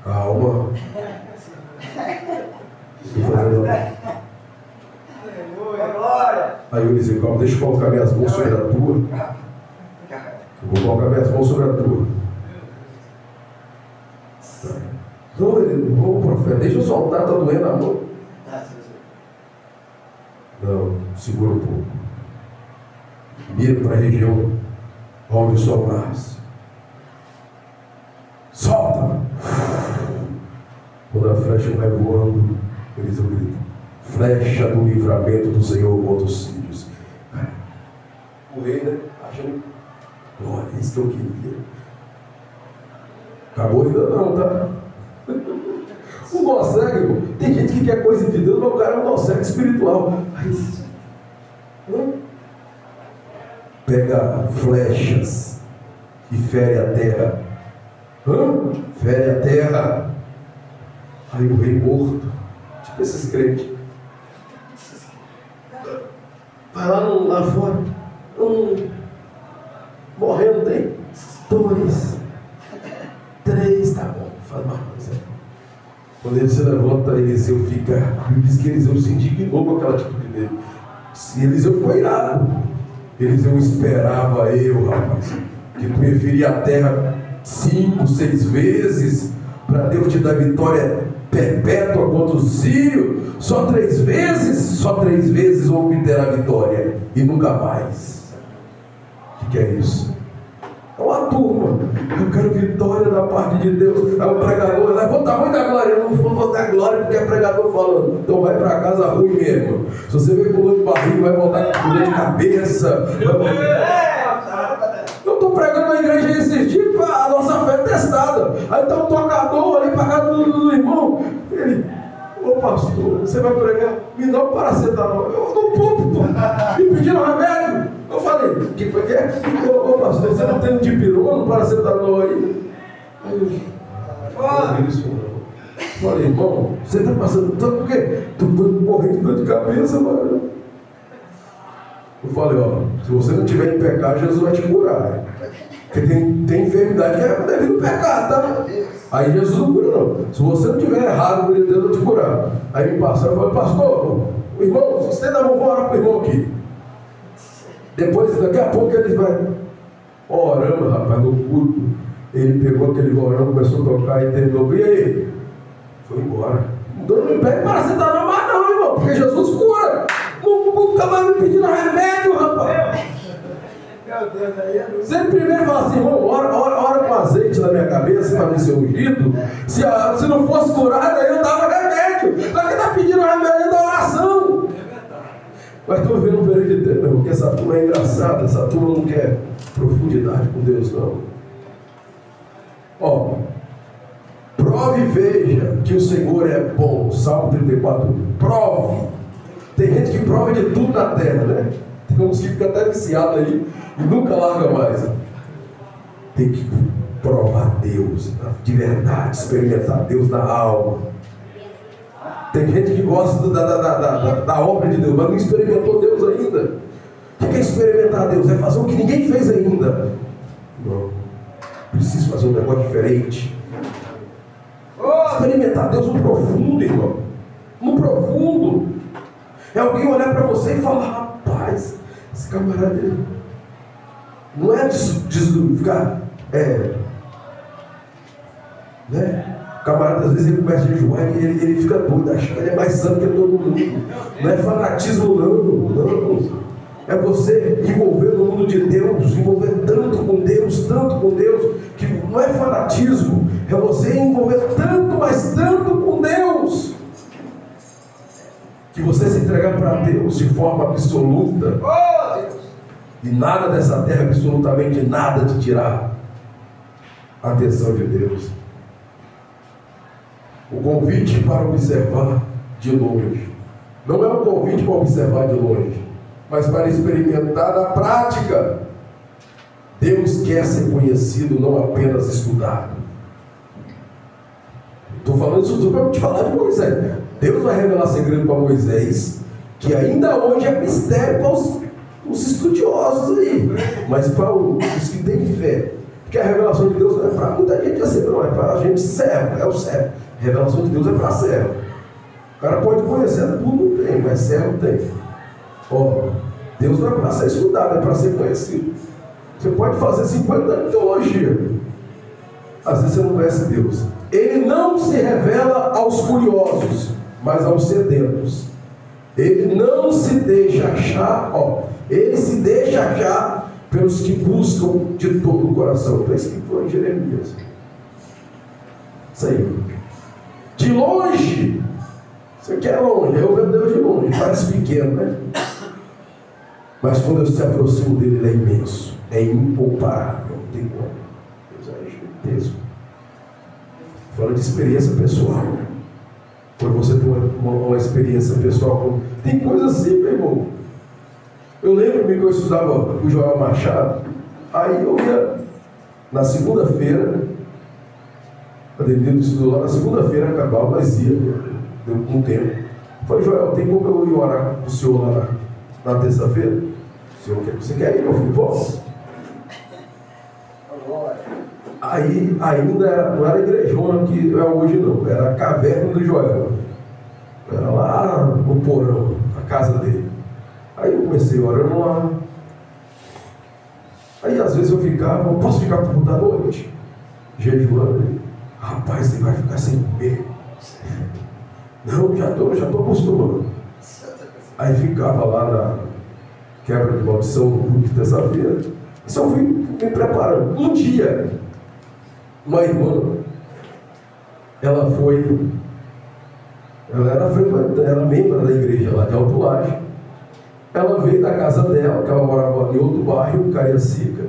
Calma. Glória. Aí eu disse, calma, deixa eu colocar minhas mãos sobre a tua. Eu vou colocar minhas mãos sobre a tua. Não, ele, ô profeta, deixa eu soltar, tá doendo a mão. Não, segura um pouco. Mira para a região onde o sol nasce. Solta! Quando a flecha vai voando, eles gritam: flecha do livramento do Senhor contra os sírios. O rei, né? Achando, olha, isso que eu queria. Acabou ainda não, tá? Não consegue, irmão. Tem gente que quer coisa de Deus, mas o cara não consegue espiritual. Pega flechas e fere a terra. Fere a terra. Aí o rei morto, tipo esses crentes, vai lá fora, morrendo tem 2, 3, tá bom, faz mais coisa. Quando ele se levanta, Eliseu fica, ele diz que Eliseu se indignou com aquela atitude dele. Eliseu foi irado. Eliseu esperava rapaz, que tu ia ferir a terra 5, 6 vezes, para Deus te dar vitória perpétua contra o sírio. Só 3 vezes vão obter a vitória e nunca mais. O que é isso? É uma turma. Eu quero vitória da parte de Deus. Aí o pregador levanta muita glória. Eu não vou dar glória porque é pregador falando. Então vai para casa ruim mesmo. Se você veio com dor de barriga, vai voltar com dor de cabeça. Eu estou pregando na igreja esses dias, a nossa fé é testada. Aí está um tocador ali para casa do irmão. Ele, ô pastor, você vai pregar? Me dá um paracetamol. Eu no púlpito, me pedindo remédio. Eu falei, o que foi que é? Ô pastor, você não tem um dipirona, um paracetamol aí? Aí eu isso não. Falei, irmão, você está passando tanto por quê? Tu morrendo de dor de cabeça, mano. Eu falei, ó, se você não tiver em pecado, Jesus vai te curar. Porque tem enfermidade que é devido ao pecado, tá? Aí Jesus não cura, não. Se você não tiver errado, Deus vai te curar. Aí me passaram e falou, pastor, o irmão, estenda a mão, vou orar para o irmão aqui. Depois, daqui a pouco, ele vai orando, rapaz, no culto. Ele pegou aquele violão, começou a tocar e terminou. E aí? Foi embora. Não pega paracetamol mais não, irmão, porque Jesus cura. Nunca mais me pedindo remédio, rapaz. Meu Deus, aí é luz. Você primeiro fala assim, irmão, ora com azeite na minha cabeça para me ser ungido. Se não fosse curado, aí eu dava remédio. Só que está pedindo remédio da oração. Mas estou vendo um período de tempo, irmão, porque essa turma é engraçada. Essa turma não quer profundidade com Deus, não. Ó, prove e veja que o Senhor é bom. Salmo 34. Prove. Tem gente que prova de tudo na terra, né? Tem uns que ficam até viciados aí e nunca larga mais. Tem que provar Deus de verdade, experimentar Deus na alma. Tem gente que gosta da obra de Deus, mas não experimentou Deus ainda. O que é experimentar Deus? É fazer o que ninguém fez ainda. Não. Preciso fazer um negócio diferente. Experimentar Deus no profundo, irmão. No profundo. É alguém olhar para você e falar, rapaz, esse camarada não é ficar, né? O camarada às vezes ele começa a jejuar e ele fica doido, acha que ele é mais santo que todo mundo. Não é fanatismo não. É você envolver no mundo de Deus, envolver tanto com Deus, que não é fanatismo, é você envolver tanto, mas tanto com Deus. Que você se entregar para Deus de forma absoluta. E nada dessa terra, absolutamente nada, te tirar a atenção de Deus. O convite para observar de longe. Não é um convite para observar de longe, mas para experimentar na prática. Deus quer ser conhecido, não apenas estudado. falando isso tudo para te falar de Moisés. Deus vai revelar segredo para Moisés, que ainda hoje é mistério para os estudiosos aí, mas para os que têm fé. Porque a revelação de Deus não é para muita gente assim, não, é para a gente servo, é o servo. A revelação de Deus é para servo. O cara pode conhecer tudo, não tem, mas servo tem. Ó, Deus não é para ser estudado, é para ser conhecido. Você pode fazer 50 anos de teologia, às vezes você não conhece Deus. Ele não se revela aos curiosos, mas aos sedentos. Ele não se deixa achar, ele se deixa achar pelos que buscam de todo o coração. Está escrito em Jeremias. Isso aí. De longe, você quer longe, eu vejo Deus de longe, parece pequeno, né? Mas quando eu se aproximo dele, ele é imenso, é incomparável, não tem como. Deus é gigantesco. Fala de experiência pessoal. Quando você tem uma experiência pessoal, tem coisa assim, meu irmão. Eu lembro-me que eu estudava com o Joel Machado, aí eu ia na segunda-feira, quando ele estudou lá, na segunda-feira acabava, mas ia, deu um tempo. Eu falei, Joel, tem como eu ir orar com o senhor lá na terça-feira? Você quer ir, meu filho? Vamos. Aí ainda não era igrejona que é hoje não, era a caverna do Joel. Era lá no porão, a casa dele. Aí eu comecei orando lá. Aí às vezes eu ficava, posso ficar por da noite? Jejuando. Rapaz, você vai ficar sem comer. Não, já tô acostumando. Aí ficava lá na quebra de maldição no culto de terça-feira. Só fui me preparando. Um dia, uma irmã, ela era membro da igreja lá de Alto Laje. Ela veio da casa dela, que ela morava em outro bairro, Cariacica,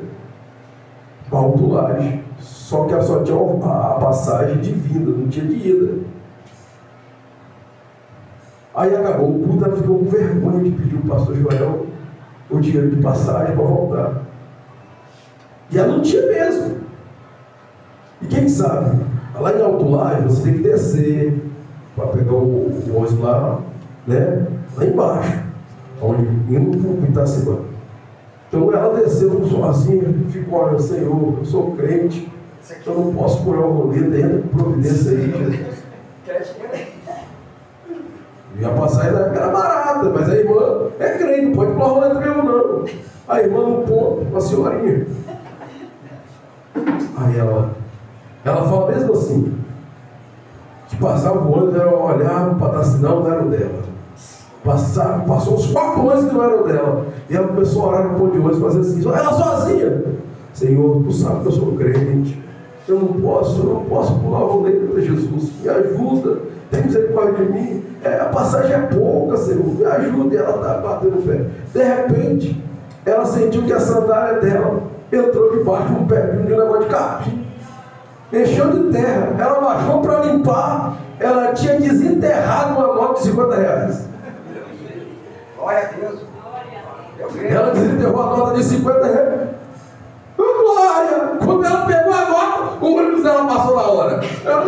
para Alto Laje. Só que ela só tinha a passagem de vinda, não tinha de ida. Aí acabou o culto, ela ficou com vergonha de pedir o pastor Joel o dinheiro de passagem para voltar. E ela não tinha mesmo. E quem sabe, lá em Alto Laje, você tem que descer para pegar o ônibus lá, né? Lá embaixo, onde indo para o Itacibá. Então ela desceu sozinha, ficou olhando, Senhor, eu sou crente, eu não posso curar o rolê dentro de providência aí, Jesus. E a passagem era barata, mas a irmã é crente, não pode pular o rolê também não. A irmã no ponto, uma senhorinha. Aí ela fala mesmo assim, que passava o ônibus, ela olhava para dar sinal, não era o dela. Passou uns 4 ônibus que não eram dela. E ela começou a orar no ponto de ônibus, fazer assim, ela sozinha. Senhor, tu sabe que eu sou crente. Eu não posso pular o rolê para Jesus. Me ajuda, tem misericórdia de mim. A passagem é pouca, Senhor, me ajuda. E ela está batendo o pé. De repente, ela sentiu que a sandália dela entrou debaixo de um pé de um negócio de capim. Encheu de terra. Ela baixou para limpar. Ela tinha desenterrado uma nota de R$50. Glória a Deus. Ela desenterrou a nota de R$50. Glória! Quando ela pegou a nota, o ônibus dela passou na hora. Ela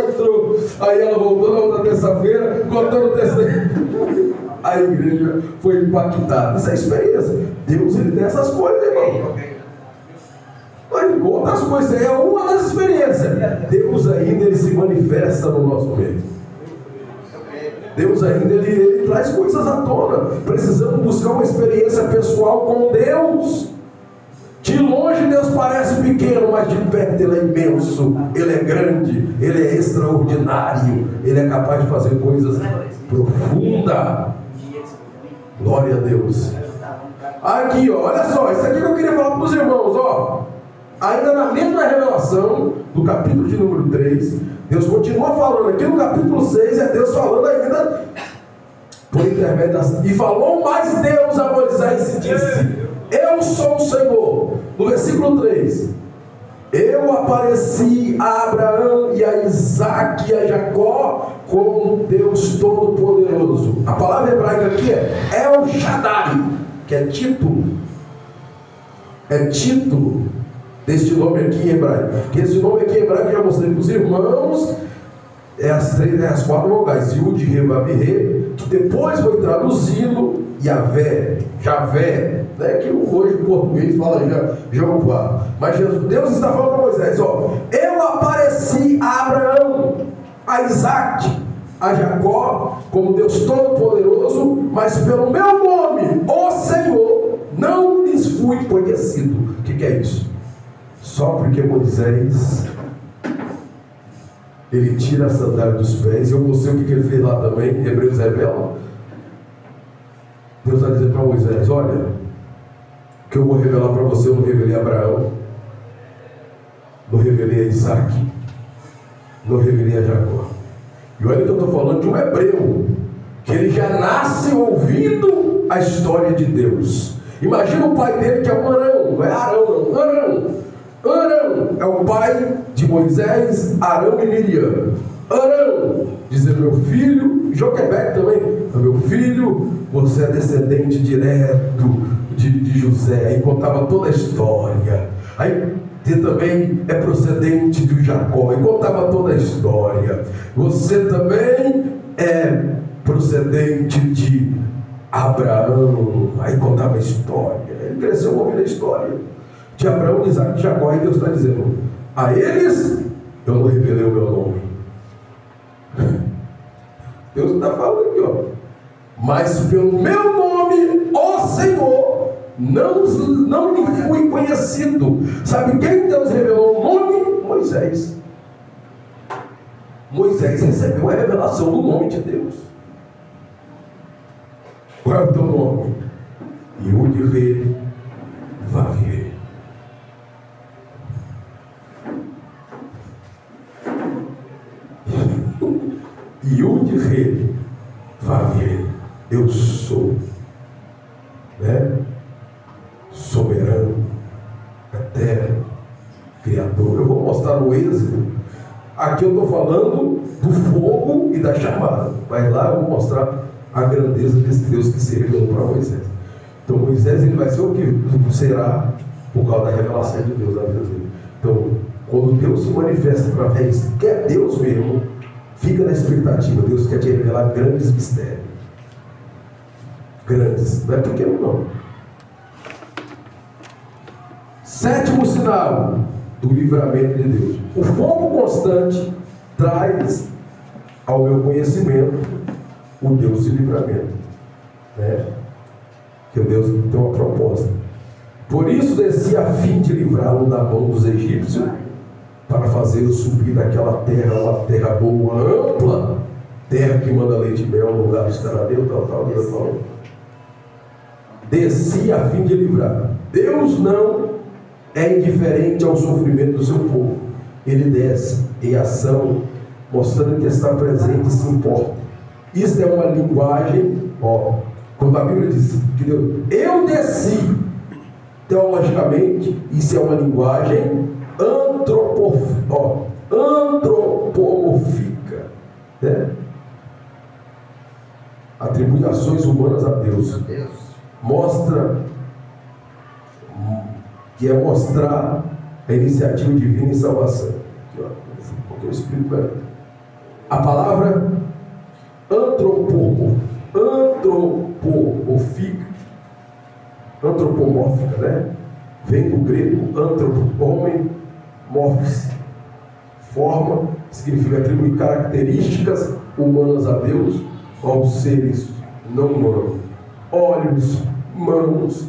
entrou. Aí ela voltou na outra terça-feira, contando o terceiro. A igreja foi impactada. Essa é a experiência. Deus, ele tem essas coisas, irmão. Mas outras coisas, é uma das experiências. Deus ainda, ele se manifesta no nosso meio. Deus ainda, ele traz coisas à tona. Precisamos buscar uma experiência pessoal com Deus. De longe Deus parece pequeno, mas de perto Ele é imenso, Ele é grande, Ele é extraordinário, Ele é capaz de fazer coisas profundas. Glória a Deus. Aqui, ó, olha só, isso aqui que eu queria falar para os irmãos, ó. Ainda na mesma revelação, do capítulo de número 3, Deus continua falando. Aqui no capítulo 6 é Deus falando ainda por intermédio das... E falou mais Deus a Moisés e disse: eu sou o Senhor. No versículo 3: eu apareci a Abraão e a Isaac e a Jacó como Deus Todo-Poderoso. A palavra hebraica aqui é El Shaddai, que é título. É título deste nome aqui em hebraico. Que esse nome aqui em hebraico eu já mostrei para os irmãos. as quatro vogais, Yud, Re, Vav, Re, que depois foi traduzido Yahvé, Javé, né, que hoje em português fala Jeová. Mas Deus está falando para Moisés: ó, eu apareci a Abraão, a Isaac, a Jacó, como Deus Todo-Poderoso, mas pelo meu nome, ó Senhor, não lhes fui conhecido. O que é isso? Só porque Moisés, ele tira a sandália dos pés. Eu mostrei o que ele fez lá também, Hebreus revela. Deus está dizendo para Moisés: olha, o que eu vou revelar para você, eu não revelei a Abraão, não revelei a Isaac, não revelei a Jacó. E olha que eu estou falando de um hebreu, que ele já nasce ouvindo a história de Deus. Imagina o pai dele, que é um Arão, não é Arão não, Arão é o pai de Moisés, Arão e Miriam. Arão, dizendo: meu filho, Joquebede também, meu filho, você é descendente direto de José. Aí contava toda a história. Aí você também é procedente de Jacó, e contava toda a história. Você também é procedente de Abraão. Aí contava a história. Ele cresceu ouvindo a história de Abraão, de Isaac, de Jacó. E Deus está dizendo: a eles eu não revelei o meu nome. Deus está falando aqui, ó: mas pelo meu nome, ó Senhor, não lhe fui conhecido. Sabe quem Deus revelou o nome? Moisés. Moisés recebeu a revelação do nome de Deus. Qual é o teu nome? Yud, Re, Vav, Re. Yud, Re, Vav, Re. Eu sou, né? Soberano, eterno, Criador. Eu vou mostrar no Êxodo. Aqui eu estou falando do fogo e da chamada, mas lá eu vou mostrar a grandeza desse Deus que se revelou para Moisés. Então Moisés, ele vai ser o que será por causa da revelação de Deus na vida dele. Então, quando Deus se manifesta através, que é Deus mesmo, fica na expectativa. Deus quer te revelar grandes mistérios. Grandes, não é pequeno não. Sétimo sinal do livramento de Deus: o fogo constante traz ao meu conhecimento o Deus de livramento, né? Que Deus tem uma proposta. Por isso desci a fim de livrá-lo da mão dos egípcios, para fazê-lo subir daquela terra, uma terra boa, ampla, terra que manda leite e mel, no lugar dos cananeus, tal. Desci a fim de livrar. Deus não é indiferente ao sofrimento do seu povo. Ele desce em ação, mostrando que está presente e se importa. Isso é uma linguagem, ó, quando a Bíblia diz que Deus, eu desci, teologicamente, isso é uma linguagem antropomórfica, né? Atribui ações humanas a Deus. Mostra que é mostrar a iniciativa divina em salvação. Porque eu explico melhor. A palavra antropomórfica, né? Vem do grego homem, morphos, forma, significa atribuir características humanas a Deus, aos seres não humanos. Olhos, mãos,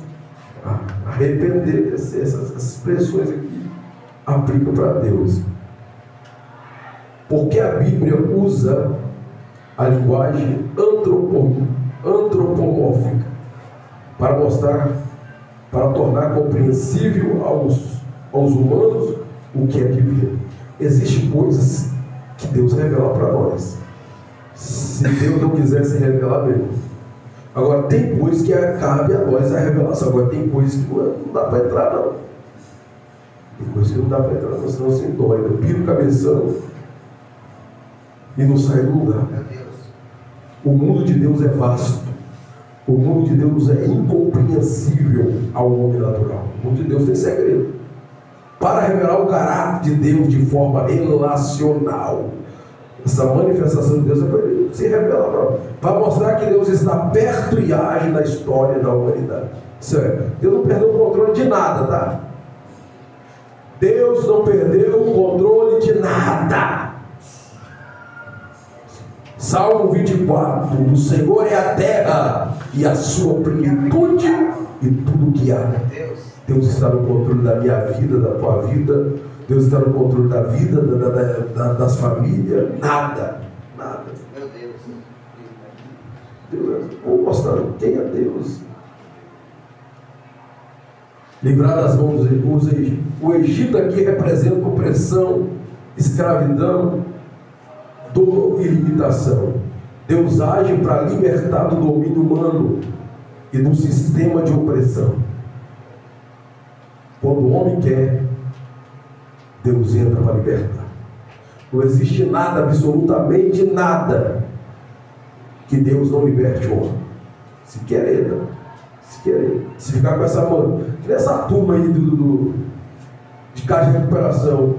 arrepender, essas expressões aqui aplicam para Deus. Porque a Bíblia usa a linguagem antropomórfica para mostrar, para tornar compreensível aos humanos o que é divino. Existem coisas que Deus revela para nós, se Deus não quiser se revelar mesmo. Agora tem coisas que cabe a nós a revelação. Agora tem coisas que não dá para entrar não. Tem coisas que não dá para entrar não, senão se dói. Eu piro cabeção e não sai do lugar. O mundo de Deus é vasto. O mundo de Deus é incompreensível ao homem natural. O mundo de Deus tem segredo. Para revelar o caráter de Deus de forma relacional, Essa manifestação de Deus é para ele se revelar para mostrar que Deus está perto e age na história da humanidade. Certo? Deus não perdeu o controle de nada, tá? Deus não perdeu o controle de nada. Salmo 24: do Senhor é a terra e a sua plenitude e tudo que há. Deus está no controle da minha vida, da tua vida. Deus está no controle da vida, das famílias. Nada. Meu Deus. Deus, vou mostrar quem é Deus. Livrar das mãos dos Egito. O Egito aqui representa opressão, escravidão, dor e limitação. Deus age para libertar do domínio humano e do sistema de opressão. Quando o homem quer, Deus entra para libertar. Não existe nada, absolutamente nada, que Deus não liberte o homem. Se querer, se querer. Se ficar com essa mão, que nessa turma aí de casa de recuperação,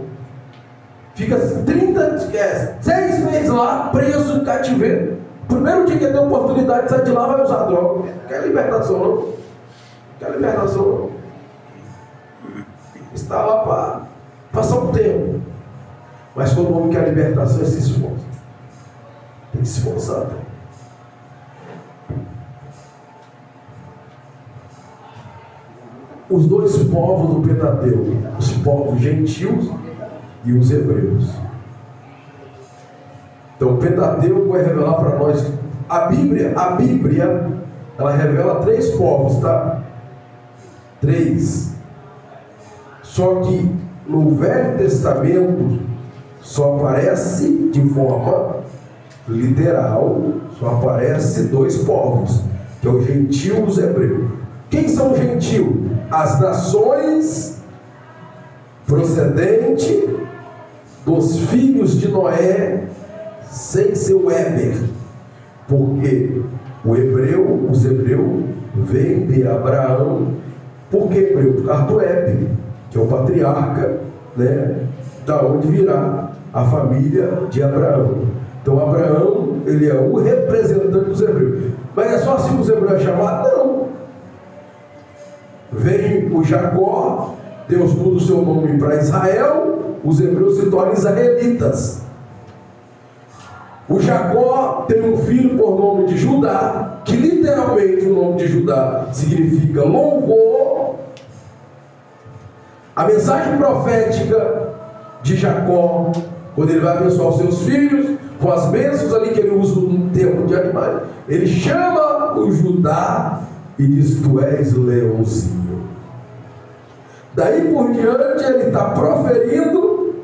fica 6 meses lá, preso em cativeiro. Primeiro dia que ele tem oportunidade de sair de lá, vai usar droga. Não quer libertação não. Não quer libertação não. Está lá para passar um tempo. Mas quando o homem quer libertação, ele se esforça. Tem que se esforçar. Os dois povos do Pentateuco, os povos gentios e os hebreus. Então o Pentateuco vai revelar para nós a Bíblia, ela revela 3 povos, tá? 3. Só que no Velho Testamento só aparece de forma literal, só aparece 2 povos, que é o gentio e os hebreus. Quem são os gentios? As nações procedentes dos filhos de Noé, sem ser o Éber, porque os hebreus vêm de Abraão. Por que hebreu? Por causa do Éber, que é o patriarca, né, da onde virá a família de Abraão. Então Abraão, ele é o representante dos hebreus. Mas é só assim que os hebreus é chamado? Não. Vem o Jacó, Deus muda o seu nome para Israel, os hebreus se tornam israelitas. O Jacó tem um filho por nome de Judá, que literalmente o nome de Judá significa louvor. A mensagem profética de Jacó, quando ele vai abençoar os seus filhos, com as bênçãos ali que ele usa no termo de animais, ele chama o Judá e diz: tu és leãozinho. Daí por diante ele está proferindo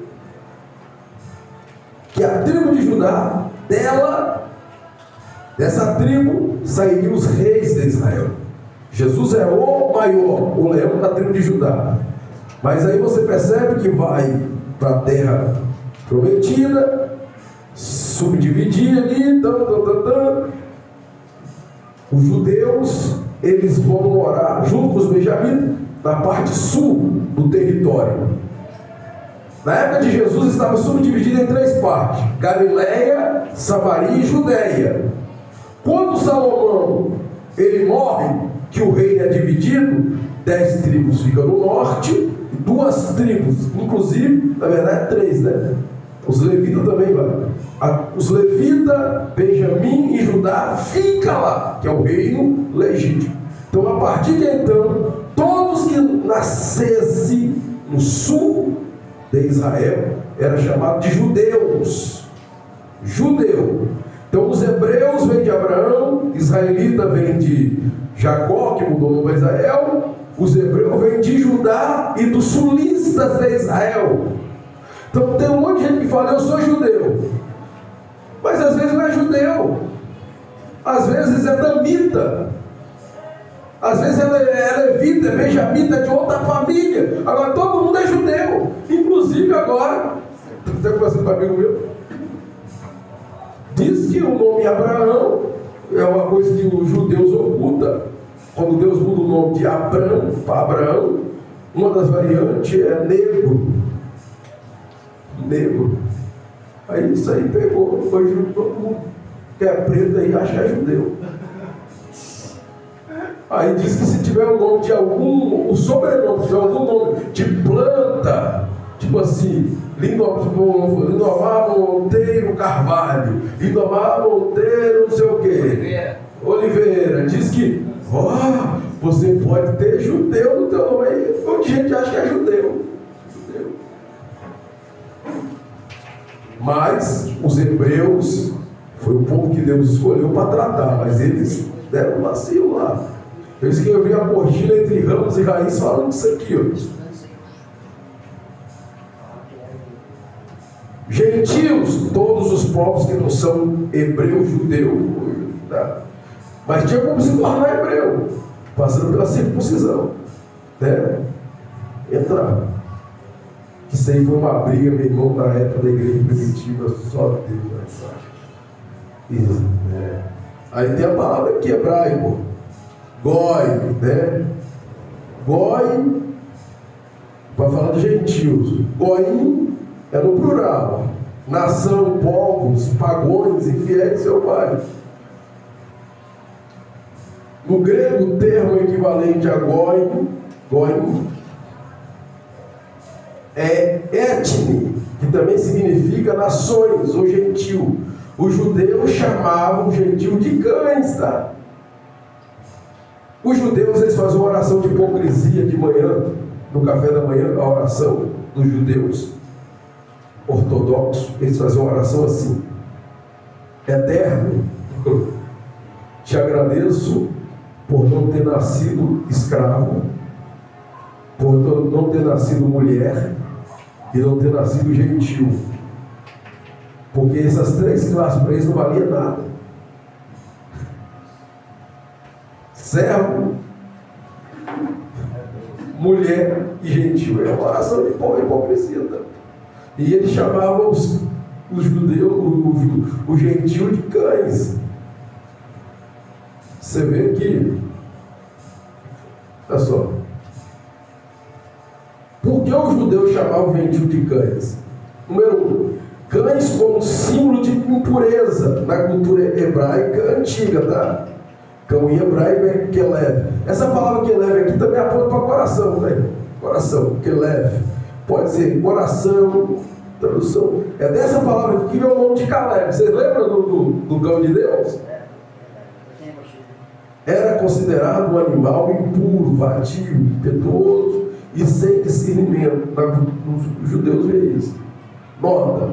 que a tribo de Judá, dessa tribo sairiam os reis de Israel. Jesus é o maior, o leão da tribo de Judá. Mas aí você percebe que vai para a terra prometida, subdividir ali, os judeus, eles vão morar junto com os benjamitas na parte sul do território. Na época de Jesus estava subdividido em 3 partes: Galileia, Samaria e Judeia. Quando Salomão ele morre, que o reino é dividido, 10 tribos ficam no norte, 2 tribos, inclusive, na verdade 3, né? Os levitas também lá. Os levitas, Benjamim e Judá fica lá, que é o reino legítimo. Então a partir de então, todos que nascessem no sul de Israel eram chamados de judeus. Judeu. Então os hebreus vêm de Abraão, israelita vem de Jacó, que mudou o nome para Israel. Os hebreus vêm de Judá e dos sulistas de Israel. Então tem um monte de gente que fala: eu sou judeu, mas às vezes não é judeu, às vezes é damita, às vezes é levita, é benjamita, é de outra família. Agora todo mundo é judeu, inclusive agora, estou conversando com um amigo meu, diz que o nome Abraão é uma coisa que os judeus ocultam. Quando Deus muda o nome de Abrão para Abraão, uma das variantes é negro. Aí isso aí pegou. Hoje todo mundo que é preto aí acha que é judeu. Aí diz que se tiver o nome de algum, o sobrenome, se tiver algum nome de planta, tipo assim, Lindomar Monteiro Carvalho, Lindomar Monteiro não sei o quê, Oliveira, diz que você pode ter judeu no teu nome. Aí um dia a gente acha que é judeu. Mas os hebreus foi o povo que Deus escolheu para tratar, mas eles deram um vacilo lá. Eles que eu vi a apostila entre ramos e raízes falando disso aqui, ó. Gentios, todos os povos que não são hebreu, judeu, tá? Mas tinha como se tornar hebreu, passando pela circuncisão, né? Entrar. Isso aí foi uma briga, meu irmão, na época da igreja primitiva, só Deus vai saber. Isso, né? Aí tem a palavra aqui, hebraico, goi, né? Goi, para falar de gentios, goim é no plural, nação, povos, pagões, infiéis, seu pai. No grego, o termo equivalente a goim é etne, que também significa nações ou gentil. Os judeus chamavam o gentil de cães, tá? Os judeus, eles faziam uma oração de hipocrisia de manhã, no café da manhã, a oração dos judeus ortodoxos, eles faziam uma oração assim: Eterno, te agradeço por não ter nascido escravo, por não ter nascido mulher e não ter nascido gentil, porque essas três classes para eles não valiam nada. Servo, mulher e gentil. É uma oração de hipocrisia. Tá? E eles chamavam os judeus, o gentil de cães. Você vê que, olha só, por que os judeus chamavam o gentil de cães? Número 1, cães como símbolo de impureza na cultura hebraica antiga, tá? Cão em hebraico é Kelev. Essa palavra Kelev aqui também aponta para coração, né? Coração, Kelev. Pode ser coração, tradução. É dessa palavra aqui que vem o nome de Caleb. Vocês lembram do cão de Deus? Era considerado um animal impuro, vadio, impetuoso e sem discernimento. Os judeus veem isso. Nota,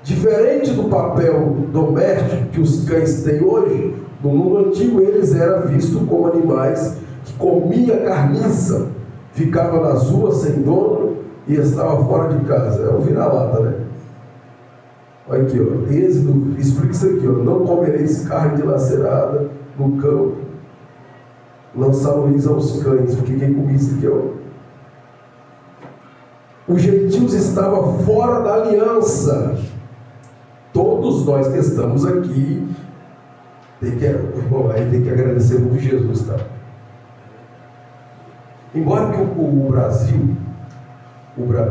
diferente do papel doméstico que os cães têm hoje, no mundo antigo eles eram vistos como animais que comiam carniça, ficava nas ruas sem dono e estava fora de casa. É um vira-lata, né? Olha aqui, ó. Êxodo explica isso aqui, ó. Não comereis carne dilacerada no campo, lançá-lo-eis aos cães, porque quem comia isso aqui, ó. Os gentios estavam fora da aliança. Todos nós que estamos aqui tem que agradecer muito Jesus, tá? Embora que o Brasil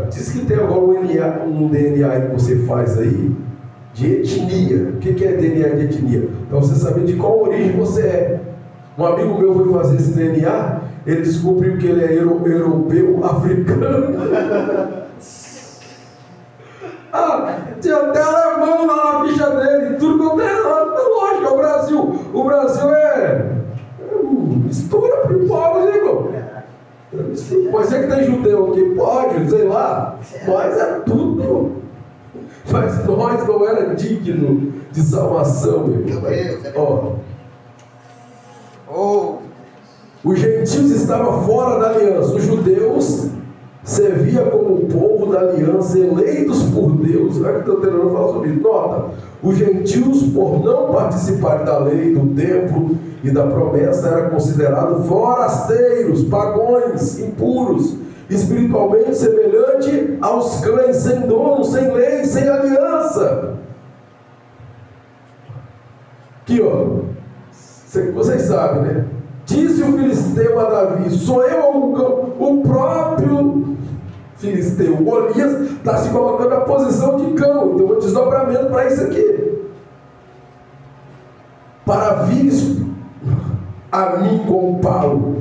diz que tem agora um DNA que você faz aí de etnia. O que é DNA de etnia? Para você saber de qual origem você é. Um amigo meu foi fazer esse DNA, ele descobriu que ele é europeu africano. Tinha até alemão lá na ficha dele, tudo quanto é lógico, é o Brasil. O Brasil é mistura de povos, hein, irmão? Pode ser que tem judeu aqui, pode, sei lá, mas é tudo. Mas nós não era digno de salvação, meu irmão. Os gentios estavam fora da aliança, os judeus servia como o povo da aliança, eleitos por Deus. Olha que estou tentando falar sobre isso. Nota, os gentios, por não participarem da lei, do templo e da promessa, eram considerados forasteiros, pagões, impuros, espiritualmente semelhante aos cães, sem dono, sem lei, sem aliança. Aqui, ó, vocês sabem, né? Disse o filisteu a Davi: sou eu o próprio filisteu. Golias está se colocando na posição de cão. Então, um desdobramento para isso aqui. Para vires a mim com o pau.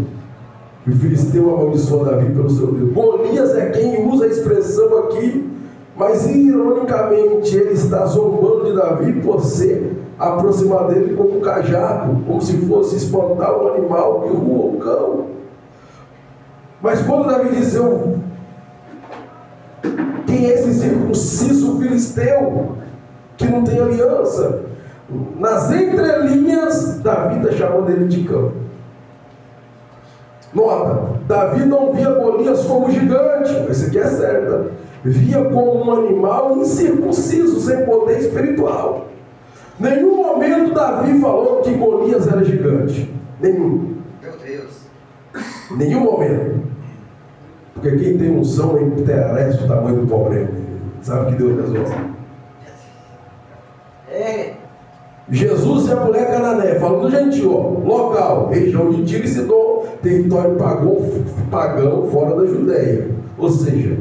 O filisteu amaldiçoou Davi pelo seu Deus. Golias é quem usa a expressão aqui, mas ironicamente ele está zombando de Davi por se aproximar dele como um cajado, como se fosse espantar um animal de rua, um cão. Mas quando Davi diz: quem é esse circunciso filisteu que não tem aliança? Nas entrelinhas, Davi está chamando ele de cão. Nota, Davi não via Golias como gigante, isso aqui é certo. Via como um animal incircunciso, sem poder espiritual. Nenhum momento Davi falou que Golias era gigante. Nenhum. Meu Deus. Nenhum momento. Porque quem tem unção interessa o tamanho do problema. Sabe que Deus resolve. Jesus e a mulher canané, falando gentil, local, região de Tiro e Sidom, território pagão fora da Judéia. Ou seja,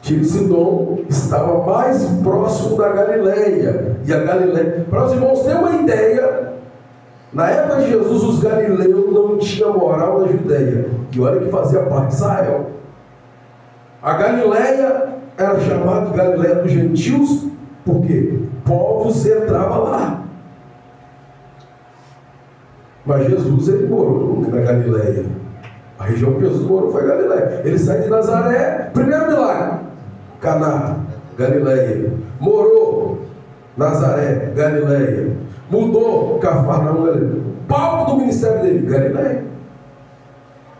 Tiro e Sidom estava mais próximo da Galileia. E a Galileia, para os irmãos terem uma ideia, na época de Jesus, os galileus não tinham moral na Judéia. E olha que fazia parte de Israel. A Galileia era chamada de Galileia dos gentios, porque povos entravam lá. Mas Jesus, ele morou na Galileia. A região que Jesus morou foi a Galileia. Ele sai de Nazaré, primeiro milagre, Caná, Galileia. Morou, Nazaré, Galileia. Mudou, Cafarnaum, Galileia. Palco do ministério dele, Galileia.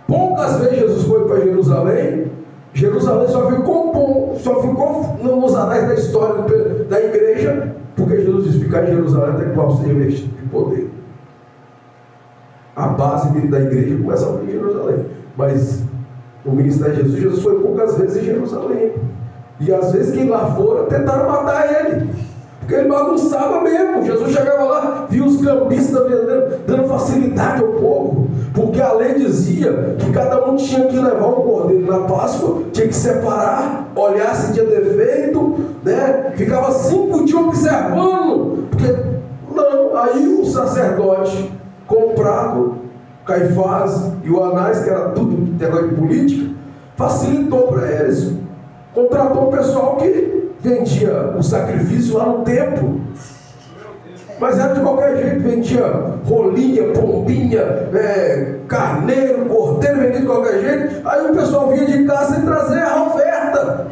Poucas vezes Jesus foi para Jerusalém. Jerusalém só ficou nos anais da história da igreja, porque Jesus disse: ficar em Jerusalém até que o Paulo seja vestido de poder. A base da igreja começa em Jerusalém. Mas o ministério de Jesus foi poucas vezes em Jerusalém. E às vezes que lá fora tentaram matar ele, porque ele bagunçava mesmo. Jesus chegava lá, via os cambistas dando facilidade ao povo, porque a lei dizia que cada um tinha que levar um cordeiro na Páscoa, tinha que separar, olhar se tinha defeito, né? Ficava 5 dias observando, porque não, aí o sacerdote comprado, Caifás e o Anás, que era tudo negócio de política, facilitou para eles, contratou o pessoal que vendia o sacrifício lá no templo, mas era de qualquer jeito, vendia rolinha, pombinha, carneiro, cordeiro, vendia de qualquer jeito. Aí o pessoal vinha de casa sem trazer a oferta,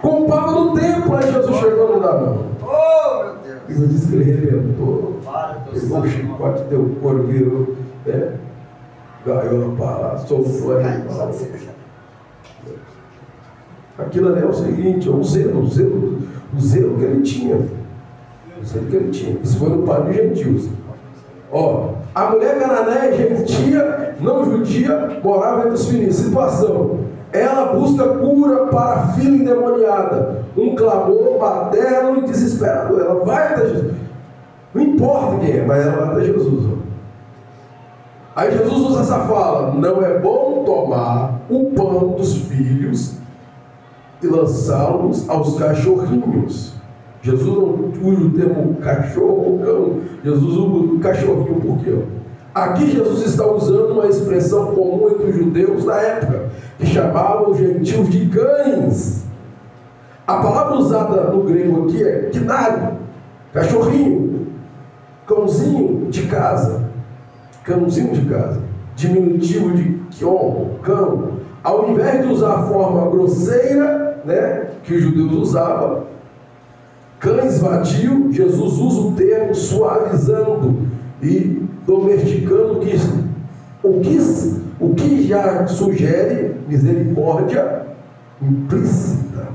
comprava no templo. Aí Jesus chegou, não dá não. Oh, meu Deus. E eu disse que ele rebentou, pegou o chicote, deu o couro, virou, gaiola para lá, soltou aí. Aquilo ali é o seguinte, o zelo que ele tinha. O zelo que ele tinha. Isso foi no pai dos gentios. A mulher cananeia, gentia, não judia, morava entre os filhos. Situação: ela busca cura para a filha endemoniada. Um clamor materno e desesperador. Ela vai até Jesus. Não importa quem é, mas ela vai até Jesus. Aí Jesus usa essa fala: não é bom tomar o pão dos filhos e lançá-los aos cachorrinhos. Jesus não usa o termo cachorro ou cão. Jesus usa o cachorrinho por quê? Aqui Jesus está usando uma expressão comum entre os judeus na época, que chamavam os gentios de cães. A palavra usada no grego aqui é quinário, cachorrinho, cãozinho de casa. Cãozinho de casa, diminutivo de quion, cão. Ao invés de usar a forma grosseira, né, que os judeus usavam, cães vadio, Jesus usa o termo suavizando e domesticando o que já sugere misericórdia implícita.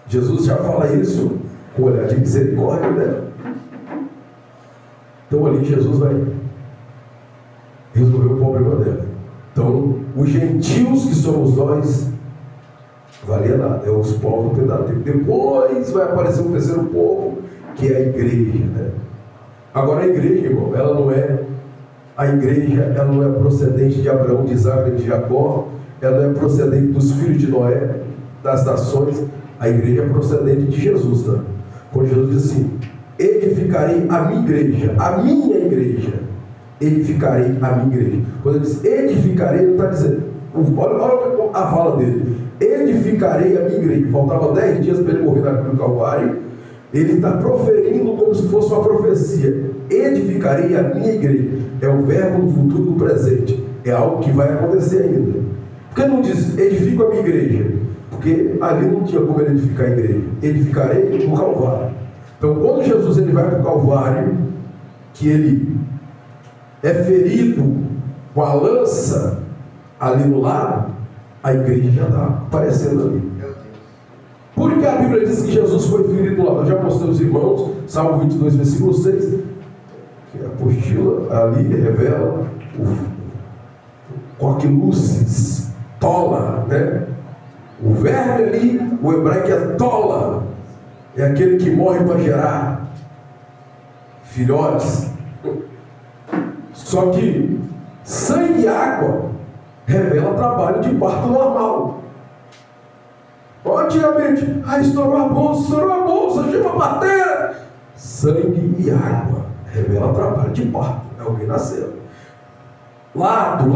Jesus já fala isso com olhar de misericórdia, né? Então ali Jesus vai resolver o problema dela. Então, os gentios que somos nós, valia nada, é os povos do Pentateuco. Depois vai aparecer um terceiro povo, que é a igreja, né? Agora a igreja, irmão, ela não é procedente de Abraão, de Isaac e de Jacó, ela é procedente dos filhos de Noé, das nações. A igreja é procedente de Jesus, tá? Quando Jesus diz assim: edificarei a minha igreja, edificarei a minha igreja. Quando ele diz edificarei, ele está dizendo, olha a fala dele: edificarei a minha igreja. Faltavam 10 dias para ele morrer na cruz do Calvário. Ele está proferindo como se fosse uma profecia: edificarei a minha igreja. É o verbo do futuro do presente, é algo que vai acontecer ainda. Por que ele não diz edifico a minha igreja? Porque ali não tinha como ele edificar a igreja. Edificarei no Calvário. Então, quando Jesus ele vai para o Calvário, que ele é ferido com a lança ali no lado, a igreja já está aparecendo ali. Porque a Bíblia diz que Jesus foi ferido lá. Eu já mostrei aos irmãos, Salmo 22, versículo 6, que a apostila ali revela o coqueluces, tola, né? O verbo ali, o hebraico é tola, é aquele que morre para gerar filhotes. Só que sangue e água revela trabalho de parto normal. Antigamente, estourou a bolsa, chama a parteira. Sangue e água revela trabalho de parto. É alguém nascendo. Lado,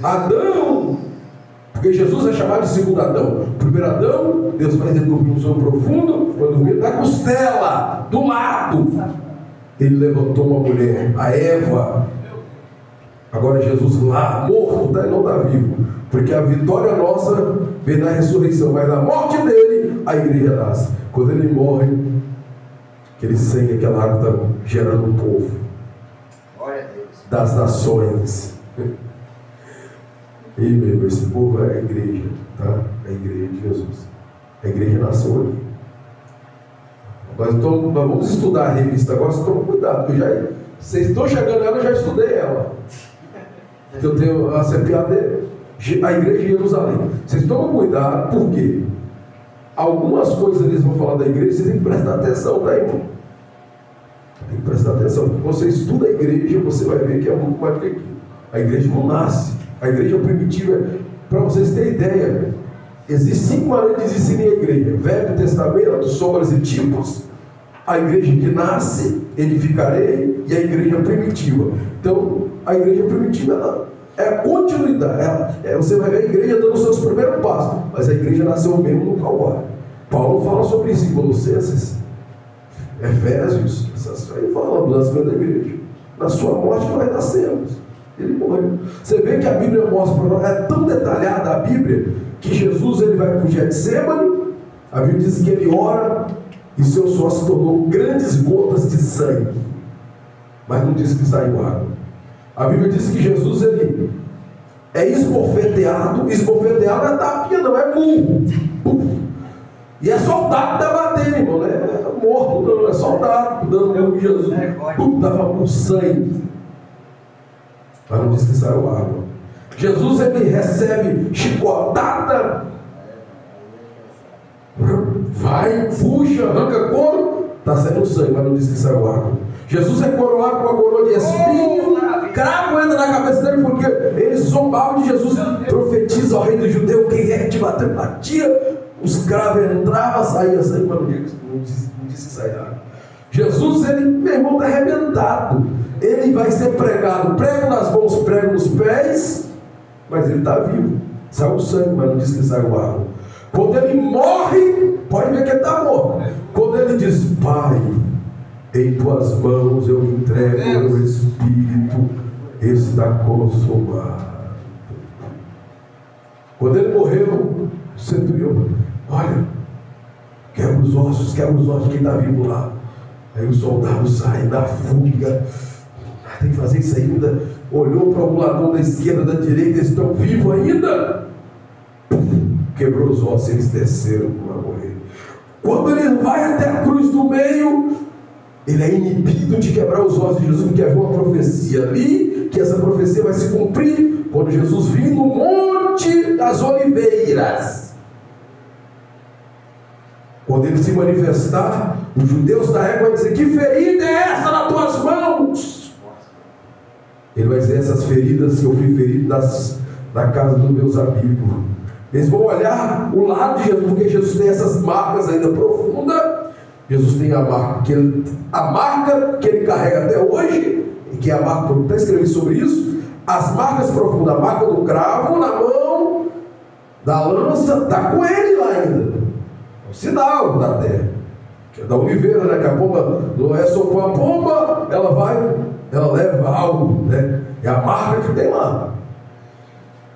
Adão. Porque Jesus é chamado de segundo Adão. Primeiro Adão, Deus faz ele dormir um sono profundo. Quando dormir da costela, do lado, ele levantou uma mulher, a Eva. Agora Jesus lá, morto, ele não está vivo. Porque a vitória nossa vem na ressurreição, mas na morte dele, a igreja nasce. Quando ele morre, aquele sangue, aquela água está gerando um povo das nações. E mesmo, esse povo é a igreja, tá? É a igreja de Jesus. A igreja nasceu ali. Nós vamos estudar a revista agora, vocês tomem cuidado, porque vocês estão chegando nela, eu já estudei ela. Eu tenho a CPAD, a igreja de Jerusalém. Vocês tomam cuidado, porque algumas coisas eles vão falar da igreja, você tem que prestar atenção, tá, irmão? Tem que prestar atenção, porque você estuda a igreja, você vai ver que é muito mais do que aquilo. A igreja não nasce. A igreja primitiva, para vocês terem ideia, existem 5 maneiras de ensinar a igreja: Velho Testamento, sombras e tipos, a igreja que nasce, edificarei, e a igreja primitiva. Então, a igreja primitiva é a continuidade. Você vai ver a igreja dando os seus primeiros passos, mas a igreja nasceu mesmo no Calvário. Paulo fala sobre isso em Colossenses, Efésios, essas aí falam do nascimento da igreja. Na sua morte nós nascemos. Ele morreu. Você vê que a Bíblia mostra para nós, é tão detalhada a Bíblia, que Jesus ele vai para o Getsemane. A Bíblia diz que ele ora e seu suor se tornou grandes gotas de sangue, mas não diz que saiu água. A Bíblia diz que Jesus ele é esbofeteado é tapinha, não é murro. E é soldado que está batendo, irmão, não é morto, não é soldado dando murro em Jesus. Estava com sangue, mas não diz que saiu água. Jesus ele recebe chicotada, vai, puxa, arranca couro, está saindo sangue, mas não diz que saiu água. Jesus é coroado com a coroa de espinho, cravo entra na cabeça dele, porque eles zombavam de Jesus. Profetiza ao rei do judeu: quem é que te bateu? Batia, os cravos entravam, saía sangue, mas não diz que saia água. Jesus, ele, meu irmão, está arrebentado. Ele vai ser pregado, prego nas mãos, prego nos pés, mas ele está vivo. Saiu sangue, mas não diz que saiu água. Quando ele morre, pode ver que ele está morto. Quando ele diz: Pai, em tuas mãos eu entrego o meu espírito, está consumado. Quando ele morreu, o centurião: olha, quebra os ossos, quem está vivo lá. Aí o soldado sai da fuga, tem que fazer isso ainda. Olhou para o ladrão da esquerda, da direita, eles estão vivos ainda. Quebrou os ossos, eles desceram para morrer. Quando ele vai até a cruz do meio, ele é inibido de quebrar os ossos de Jesus, porque havia uma profecia ali, que essa profecia vai se cumprir quando Jesus vir no Monte das Oliveiras. Quando ele se manifestar, os judeus da época vão dizer: que ferida é essa nas tuas mãos? Ele vai dizer: essas feridas que eu fui ferido na casa dos meus amigos. Eles vão olhar o lado de Jesus, porque Jesus tem essas marcas ainda profundas. Jesus tem a marca que ele carrega até hoje, e que é a marca, está escrevendo sobre isso. As marcas profundas, a marca do cravo na mão, da lança, está com ele lá ainda. É um sinal da terra, que é da oliveira, né? Que a pomba não é só com a pomba, ela leva algo, né? É a marca que tem lá.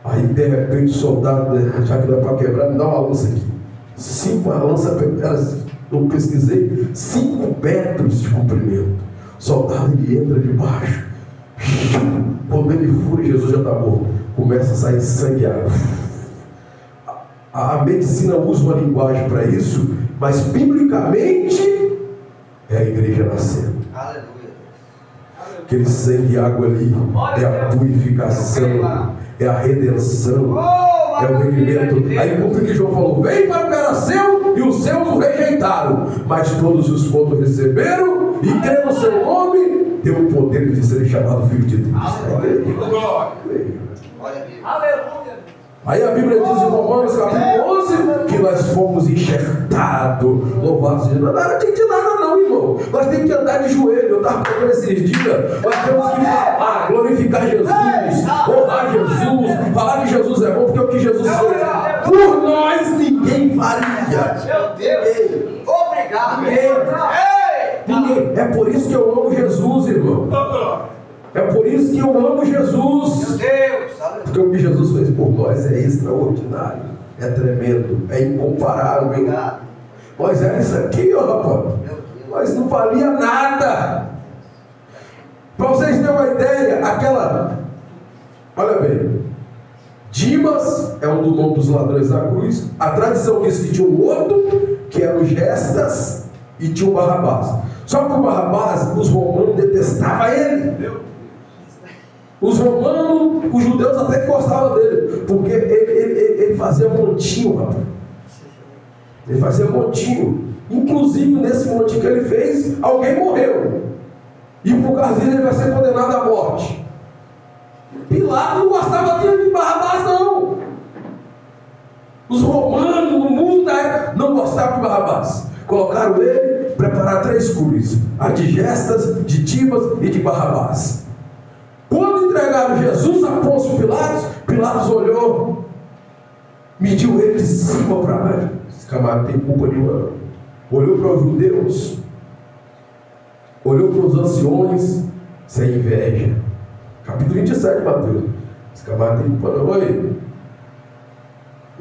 Aí de repente o soldado, já que dá para quebrar, me dá uma lança aqui. 5 lanças, eu pesquisei, 5 metros de comprimento. O soldado, ele entra debaixo. Quando ele fura, Jesus já está morto. Começa a sair sangue e água. A medicina usa uma linguagem para isso, mas biblicamente é a igreja nascendo. Aleluia. Aquele sangue e água ali é a purificação, é a redenção, é o rendimento. Aí o que João falou: vem para o que era seu, e os seus o rejeitaram, mas todos os quantos receberam e creram no seu nome, deu o poder de ser chamado filho de Deus. Aleluia. Aí a Bíblia diz em Romanos capítulo 11 que nós fomos enxertados, louvados de Deus. Não era de nada não, irmão. Nós temos que andar de joelho. Eu estava falando esses dias. Nós temos que falar, glorificar Jesus, honrar Jesus, falar que Jesus é bom, porque o que Jesus fez por nós ninguém faria. Meu Deus. Obrigado. Ninguém. É por isso que eu amo Jesus, irmão. É por isso que eu amo Jesus. Meu Deus. Porque o que Jesus fez por nós é extraordinário, é tremendo, é incomparável. Obrigado. Nós é isso aqui, ó, rapaz. Nós não valia nada. Para vocês terem uma ideia, olha bem, Dimas é um dos nomes dos ladrões da cruz. A tradição diz que tinha um outro, que era o Gestas, e tinha o Barrabás. Só que o Barrabás, os romanos detestavam ele. Os romanos, os judeus até que gostavam dele, porque ele fazia montinho, rapaz. Ele fazia montinho. Inclusive nesse montinho que ele fez, alguém morreu. E por causa dele ele vai ser condenado à morte. Pilatos não gostava de Barrabás, não. Os romanos no mundo da época não gostavam de Barrabás. Colocaram ele, prepararam 3 cruzes: a de Gestas, de Dimas e de Barrabás. Quando entregaram Jesus a Pôncio Pilatos, Pilatos olhou, mediu ele de cima para baixo. Esse camarada não tem culpa nenhuma, não. Olhou para os judeus, olhou para os anciões, sem inveja. Capítulo 27 de Mateus. Esse camarada tem culpa não. Oi,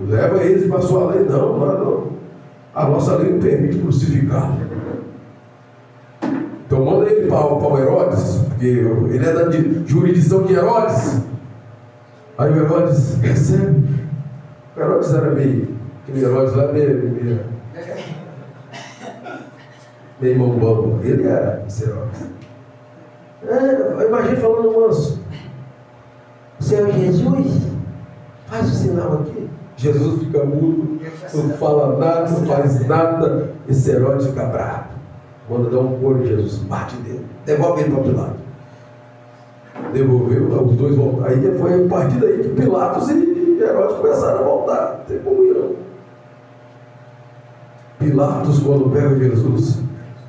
leva eles para a sua lei. Não. A nossa lei não permite crucificar. Então manda ele para o Herodes, porque ele é da jurisdição de Herodes. Aí o Herodes recebe. O Herodes era aquele Herodes lá meio mambão. Ele era esse Herodes. Imagina falando manso: Senhor Jesus, faz o sinal aqui. Jesus fica mudo, não fala nada, não faz nada. Esse Herodes fica bravo. Manda dar um couro em Jesus, bate dele, devolve ele para Pilatos. Devolveu, os dois voltaram. Aí foi a partir daí que Pilatos e Herodes começaram a voltar, não tem comunhão. Pilatos, quando pega Jesus,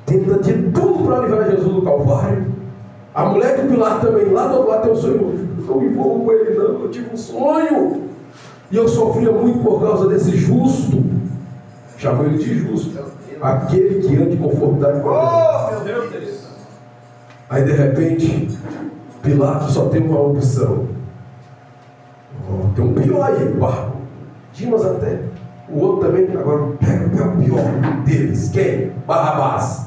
tenta de tudo para livrar Jesus do Calvário. A mulher de Pilatos também, lá do outro lado tem um sonho. Não me envolvo com ele, não, eu tive um sonho. E eu sofria muito por causa desse justo. Chamou ele de justo. Aquele que anda em conformidade com a lei. Meu Deus. Aí de repente, Pilatos só tem uma opção. Tem um pior aí, Dimas até. O outro também, agora pega o pior deles. Quem? Barrabás.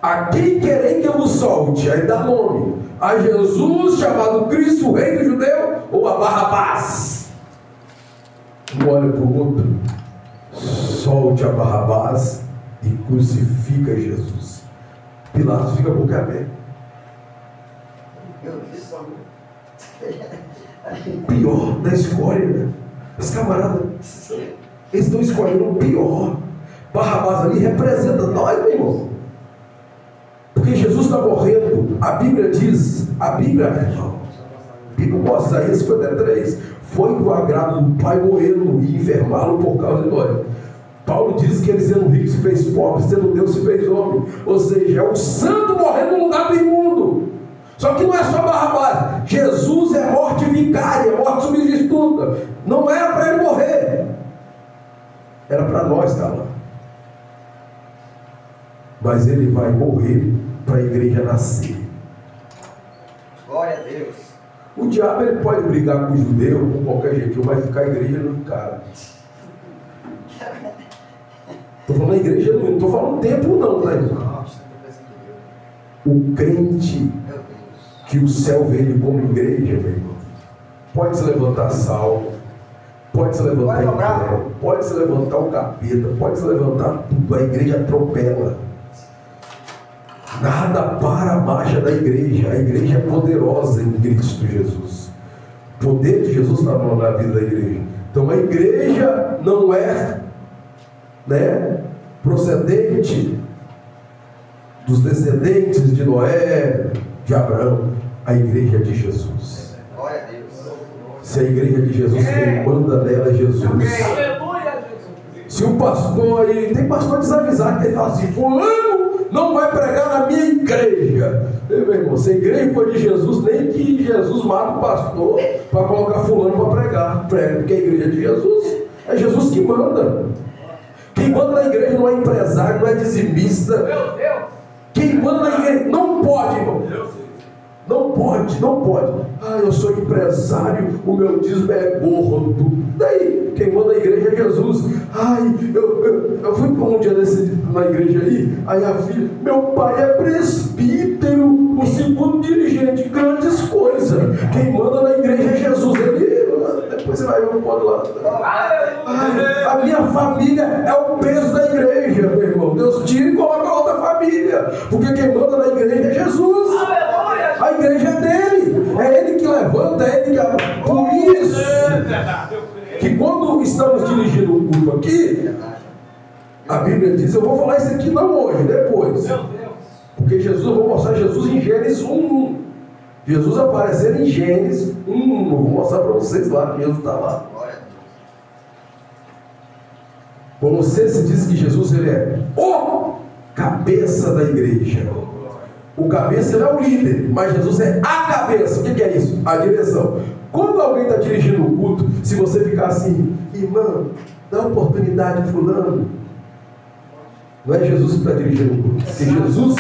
A quem querem que eu vos solte? Aí dá nome: a Jesus, chamado Cristo, o rei do judeu, ou a Barrabás? Um olha para o outro, solte a Barrabás e crucifica Jesus. Pilatos fica boca aberta. O pior da escolha, né? Os camaradas, eles estão escolhendo o pior. Barrabás ali representa nós, meu irmão. Porque Jesus está morrendo. A Bíblia diz, Isaías 53, foi do agrado do Pai morrê-lo e enfermá-lo por causa de nós. Paulo diz que ele, sendo rico, se fez pobre, sendo Deus, se fez homem. Ou seja, é o santo morrendo no lugar do imundo. Só que não é só Barrabás. Jesus é morte vicária, é morte substituta. Não era para ele morrer, era para nós estar lá. Mas ele vai morrer para a igreja nascer. Glória a Deus. O diabo ele pode brigar com o judeu, com qualquer gente, mas com a igreja não encara. Estou falando da igreja, não estou falando tempo não, tá, irmão? O crente que o céu vê ele como igreja, meu irmão, pode se levantar salvo, pode se levantar inferno, pode se levantar o capeta, pode se levantar tudo, a igreja atropela. Nada para a marcha da igreja. A igreja é poderosa em Cristo Jesus. O poder de Jesus está na vida da igreja. Então a igreja não é, procedente dos descendentes de Noé, de Abraão. A igreja é de Jesus. Glória a Deus. Se a igreja é de Jesus, quem manda nela é Jesus. Se o pastor aí, tem pastor desavisado que ele fala assim: fulano não vai pregar na minha igreja. Meu irmão, se a igreja for de Jesus, nem que Jesus mata o pastor para colocar fulano para pregar. Prega, porque a igreja é de Jesus. É Jesus que manda. Quem manda na igreja não é empresário, não é dizimista. Meu Deus. Quem manda na igreja não pode, irmão. Não pode, não pode. Ah, eu sou empresário, o meu dízimo é gordo. Daí, quem manda na igreja é Jesus. Ai, eu fui um dia desse na igreja aí a filha, meu pai é presbítero, o segundo dirigente, grandes coisas. Quem manda na igreja é Jesus. Depois você vai ver o ponto lá. Ai, a minha família é o peso da igreja, meu irmão. Deus tira e coloca outra família. Porque quem manda na igreja é Jesus. A igreja é dele. É ele que levanta, é ele que... Por isso que quando estamos dirigindo o culto aqui, a Bíblia diz, eu vou falar isso aqui não hoje, depois. Porque Jesus, eu vou mostrar Jesus em Gênesis 1. Jesus aparecendo em Gênesis 1. Vou mostrar para vocês lá que Jesus está lá. Colossenses diz que Jesus ele é o cabeça da igreja. O cabeça ele é o líder, mas Jesus é a cabeça. O que é isso? A direção. Quando alguém está dirigindo o culto, se você ficar assim, irmão, dá oportunidade fulano, não é Jesus que está dirigindo o culto, porque Jesus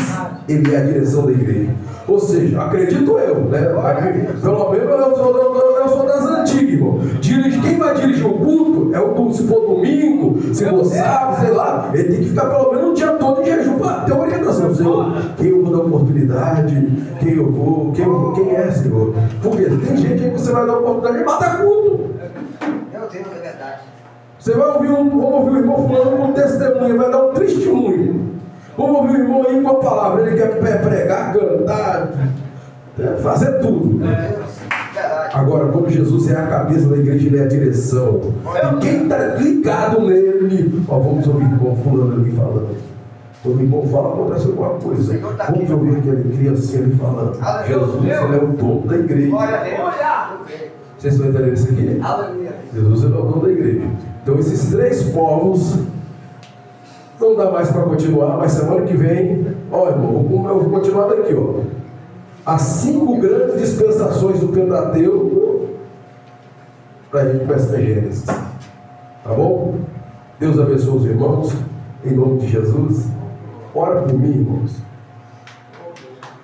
ele é a direção da igreja. Ou seja, acredito eu, né? Pelo menos eu sou das antigas, irmão. Quem vai dirigir o culto é o se for domingo, se for sábado, sei lá, ele tem que ficar pelo menos um dia todo em jejum para ter orientação. Senhor, quem eu vou dar oportunidade, quem eu vou, quem é, Senhor? Porque tem gente que você vai dar oportunidade e mata culto. Meu Deus, é verdade. Você vai ouvir vamos ouvir o irmão fulano com testemunho, vai dar um testemunho. Vamos ouvir o irmão aí com a palavra, ele quer pregar, cantar, fazer tudo. Agora, quando Jesus é a cabeça da igreja, ele é a direção. E quem está ligado nele, vamos ouvir o irmão fulano ali falando. Quando o irmão fala, acontece alguma coisa. Vamos ouvir aquele criancinha ali falando. Jesus, ele é o dono da igreja. Vocês estão entendendo isso aqui? Jesus é o dono da igreja. Então, esses três povos, não dá mais para continuar, mas semana que vem, irmão, eu vou continuar daqui, As 5 grandes dispensações do Pentateuco, para a gente começar a Gênesis. Tá bom? Deus abençoe os irmãos, em nome de Jesus. Ora por mim, irmãos.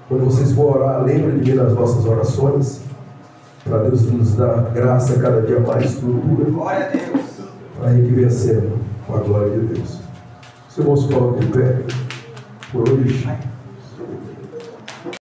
Quando vocês for orar, lembrem de mim nas vossas orações, para Deus nos dar graça cada dia mais estrutura. Glória a Deus. Para ir vencendo com a glória de Deus. Os irmãos colocam de pé por hoje.